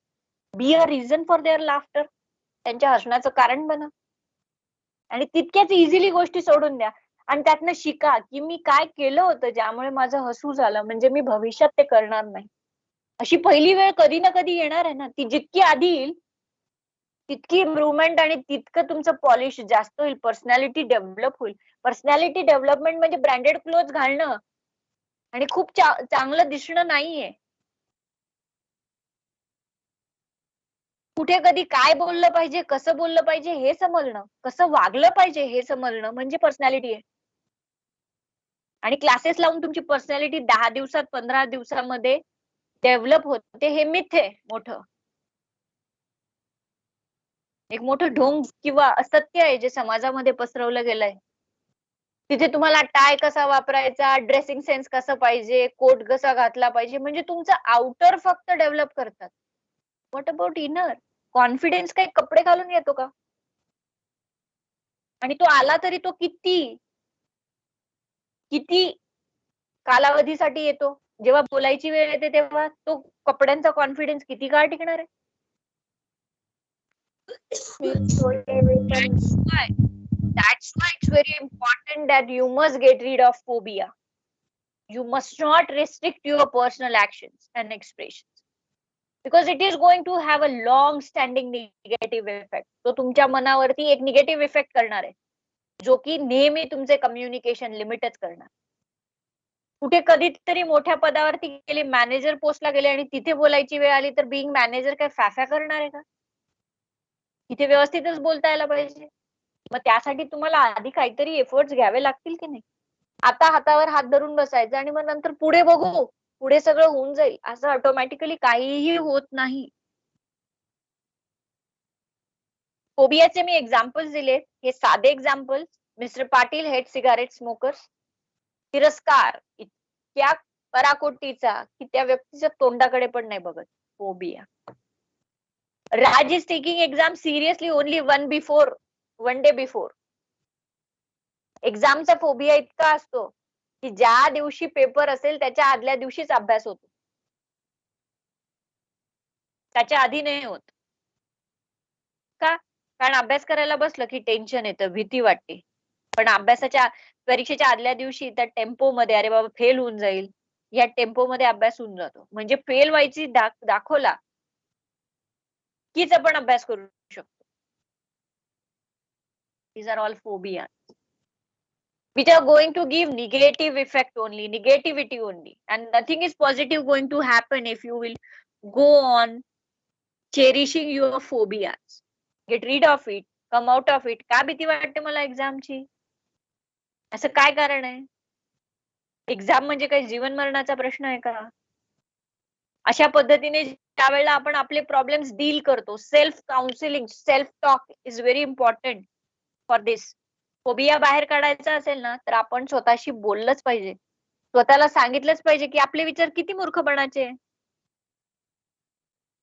Speaker 1: Be a reason for their laughter. त्यांच्या हसण्याचं कारण बना आणि तितक्याच इझिली गोष्टी सोडून द्या आणि त्यातनं शिका की मी काय केलं होतं ज्यामुळे माझं हसू झालं, म्हणजे मी भविष्यात ते करणार नाही. अशी पहिली वेळ कधी ना कधी येणार आहे ना, ती जितकी आधी येईल तितकी इम्प्रुव्हमेंट आणि तितकं तुमचं पॉलिश जास्त होईल, पर्सनॅलिटी डेव्हलप होईल. पर्सनॅलिटी डेव्हलपमेंट म्हणजे ब्रँडेड क्लोथ घालणं आणि खूप चांगलं दिसणं नाहीये. कुठे कधी काय बोललं पाहिजे, कसं बोललं पाहिजे हे समजणं, कसं वागलं पाहिजे हे समजणं म्हणजे पर्सनॅलिटी आहे. आणि क्लासेस लावून तुमची पर्सनॅलिटी 10 दिवसात 15 दिवसामध्ये डेव्हलप होते हे मिथ आहे मोठं. एक मोठं ढोंग किंवा असत्य आहे जे समाजामध्ये पसरवलं गेलंय. तिथे तुम्हाला टाय कसा वापरायचा, ड्रेसिंग सेन्स कसं पाहिजे, कोट कसा घातला पाहिजे, म्हणजे तुमचं आउटर फक्त डेव्हलप करतात. What about inner? कॉन्फिडन्स काही कपडे घालून येतो का? आणि तो आला तरी तो किती कालावधीसाठी येतो? जेव्हा बोलायची वेळ येते तेव्हा तो कपड्यांचा कॉन्फिडन्स किती काळ टिकणार आहे? That's why it's very important that you must get rid of phobia. You must not restrict your personal actions and expressions because it is going to have a long-standing negative effect. तो तुमच्या मनावरती एक negative effect करणार आहे, जो की नेहमी तुमचे कम्युनिकेशन लिमिटच करणार. कुठे कधीतरी मोठ्या पदावरती गेले, मॅनेजर पोस्टला गेले आणि तिथे बोलायची वेळ आली तर बिंग मॅनेजर काय फॅफॅ करणार आहे का? तिथे व्यवस्थितच बोलता यायला पाहिजे. मग त्यासाठी तुम्हाला आधी काहीतरी एफर्ट्स घ्यावे लागतील की नाही? आता हातावर हात धरून बसायचं आणि मग नंतर पुढे बघू, पुढे सगळं होऊन जाईल असं ऑटोमॅटिकली काहीही होत नाही. फोबियाचे मी एक्झाम्पल्स दिले, हे साधे examples. Mister Patil head cigarette smokers. तिरस्कार इतक्या पराकोटीचा की त्या व्यक्तीच्या तोंडाकडे पण नाही बघत. Phobia. Raj is taking exam seriously only one day before. एक्झामचा फोबिया इतका असतो की ज्या दिवशी पेपर असेल त्याच्या आदल्या दिवशीच अभ्यास होतो, त्याच्या आधी नाही होत. का? कारण अभ्यास करायला बसलं की टेन्शन येतं, भीती वाटते. पण अभ्यासाच्या परीक्षेच्या आदल्या दिवशी त्या टेम्पो मध्ये अरे बाबा फेल होऊन जाईल, या टेम्पो मध्ये अभ्यास होऊन जातो. म्हणजे फेल व्हायची दाखवला कीच आपण अभ्यास करू शकतो. These are all phobias which are going to give negative effect only, negativity only, and nothing is positive going to happen if you will go on cherishing your phobias. Get rid of it, come out of it. का भीती वाटते मला एक्झामची? असं काय कारण आहे? Exam म्हणजे काही जीवन मरणाचा प्रश्न आहे का? अशा पद्धतीने त्यावेळेला आपण आपले प्रॉब्लेम्स डील करतो. Self counselling, self talk is very important for this. Phobia बाहेर काढायचा असेल ना तर आपण स्वतःशी बोललंच पाहिजे, स्वतःला सांगितलंच पाहिजे की आपले विचार किती मूर्खपणाचे.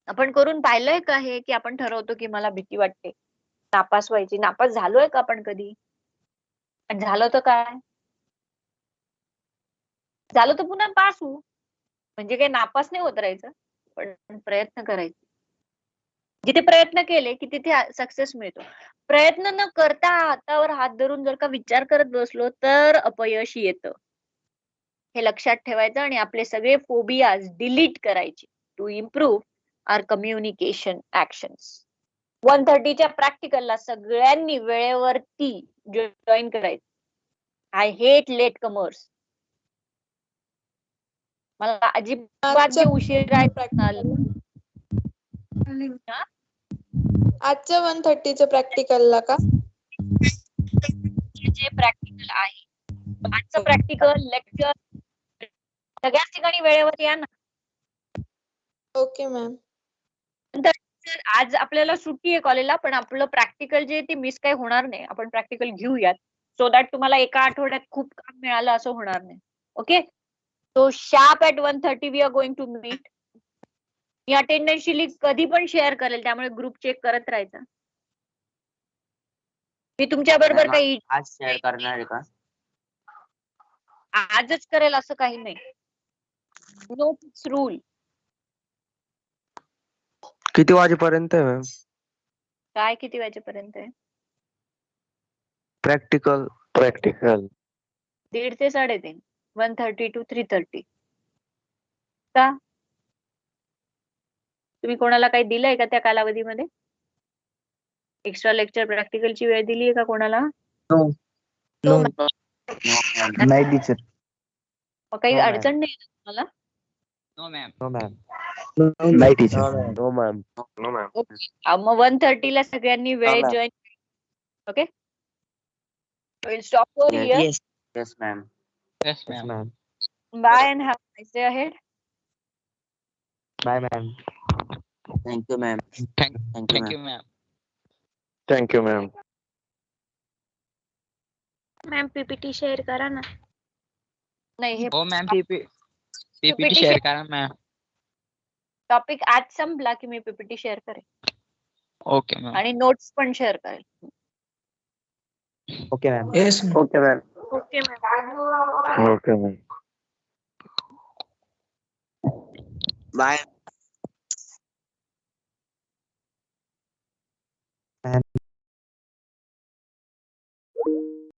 Speaker 1: आपण करून पाहिलंय का हे की आपण ठरवतो की मला भीती वाटते नापास व्हायची. नापास झालोय का आपण कधी? आणि झालं तर काय? झालं तर पुन्हा पास होऊ. म्हणजे काही नापास नाही होत राहायचं, पण प्रयत्न करायचे. जिथे प्रयत्न केले की तिथे सक्सेस मिळतो. प्रयत्न न करता हातावर हात धरून जर का विचार करत बसलो तर अपयश येतं. हे लक्षात ठेवायचं आणि आपले सगळे फोबियाज डिलीट करायचे to improve our communication actions. 130च्या प्रॅक्टिकलला सगळ्यांनी वेळेवरती जॉईन करायचं. I hate late comers. मला अजिबात उशीर
Speaker 6: आजच्या 130च्या प्रॅक्टिकलला का?
Speaker 1: जे प्रॅक्टिकल आहे, आजचं प्रॅक्टिकल लेक्चर सगळ्याच ठिकाणी वेळेवर या ना.
Speaker 6: Okay ma'am.
Speaker 1: आज आपल्याला सुट्टी आहे कॉलेजला, पण आपलं प्रॅक्टिकल जे ते मिस काही होणार नाही. आपण प्रॅक्टिकल घेऊयात सो दॅट तुम्हाला एका आठवड्यात खूप काम मिळालं असं होणार नाही. Okay, so sharp at 1:30 we are going to meet. मी अटेंडन्सची लिंक कधी पण शेअर करेल, त्यामुळे ग्रुप चेक करत राहायचा. मी तुमच्या बरोबर काही
Speaker 5: आज शेअर करणार आहे का?
Speaker 1: आजच करेल असं काही नाही. No fix rule.
Speaker 4: किती वाजेपर्यंत आहे मॅम
Speaker 1: काय किती वाजेपर्यंत आहे?
Speaker 4: प्रॅक्टिकल?
Speaker 1: 1:30 ते 3:30. 1:30 to 3:30. का तुम्ही कोणाला काही दिलंय का त्या कालावधीमध्ये? एक्स्ट्रा लेक्चर प्रॅक्टिकलची वेळ दिली आहे का कोणाला?
Speaker 3: नाही टीचर.
Speaker 1: मग काही
Speaker 4: No, ma'am.
Speaker 1: अडचण नाही तुम्हाला?
Speaker 5: No ma'am.
Speaker 4: No ma'am.
Speaker 3: नाही टीचर.
Speaker 4: No ma'am.
Speaker 1: मग 1:30 ला सगळ्यांनी वेळेत
Speaker 4: ma'am.
Speaker 1: Join. Okay, will stop for here.
Speaker 5: Yes ma'am. Yes,
Speaker 4: Yes,
Speaker 5: ma'am.
Speaker 4: ma'am.
Speaker 1: Bye and have a nice day ahead.
Speaker 4: Bye, ma'am.
Speaker 5: Thank you, ma'am. Thank you, ma'am.
Speaker 4: Thank you, ma'am.
Speaker 6: Ma'am PPT share करा ना.
Speaker 1: नाही, हे
Speaker 5: हो ma'am PPT
Speaker 1: PPT
Speaker 5: share करा ma'am.
Speaker 1: Topic आज संपला की मी PPT share करेन
Speaker 5: ओके मॅम.
Speaker 1: आणि नोट्स पण शेअर करेल.
Speaker 4: Okay, ma'am.
Speaker 10: Yes, ma'am.
Speaker 4: Okay, ma'am.
Speaker 6: Okay ma'am.
Speaker 4: Okay, ma'am.
Speaker 8: Bye.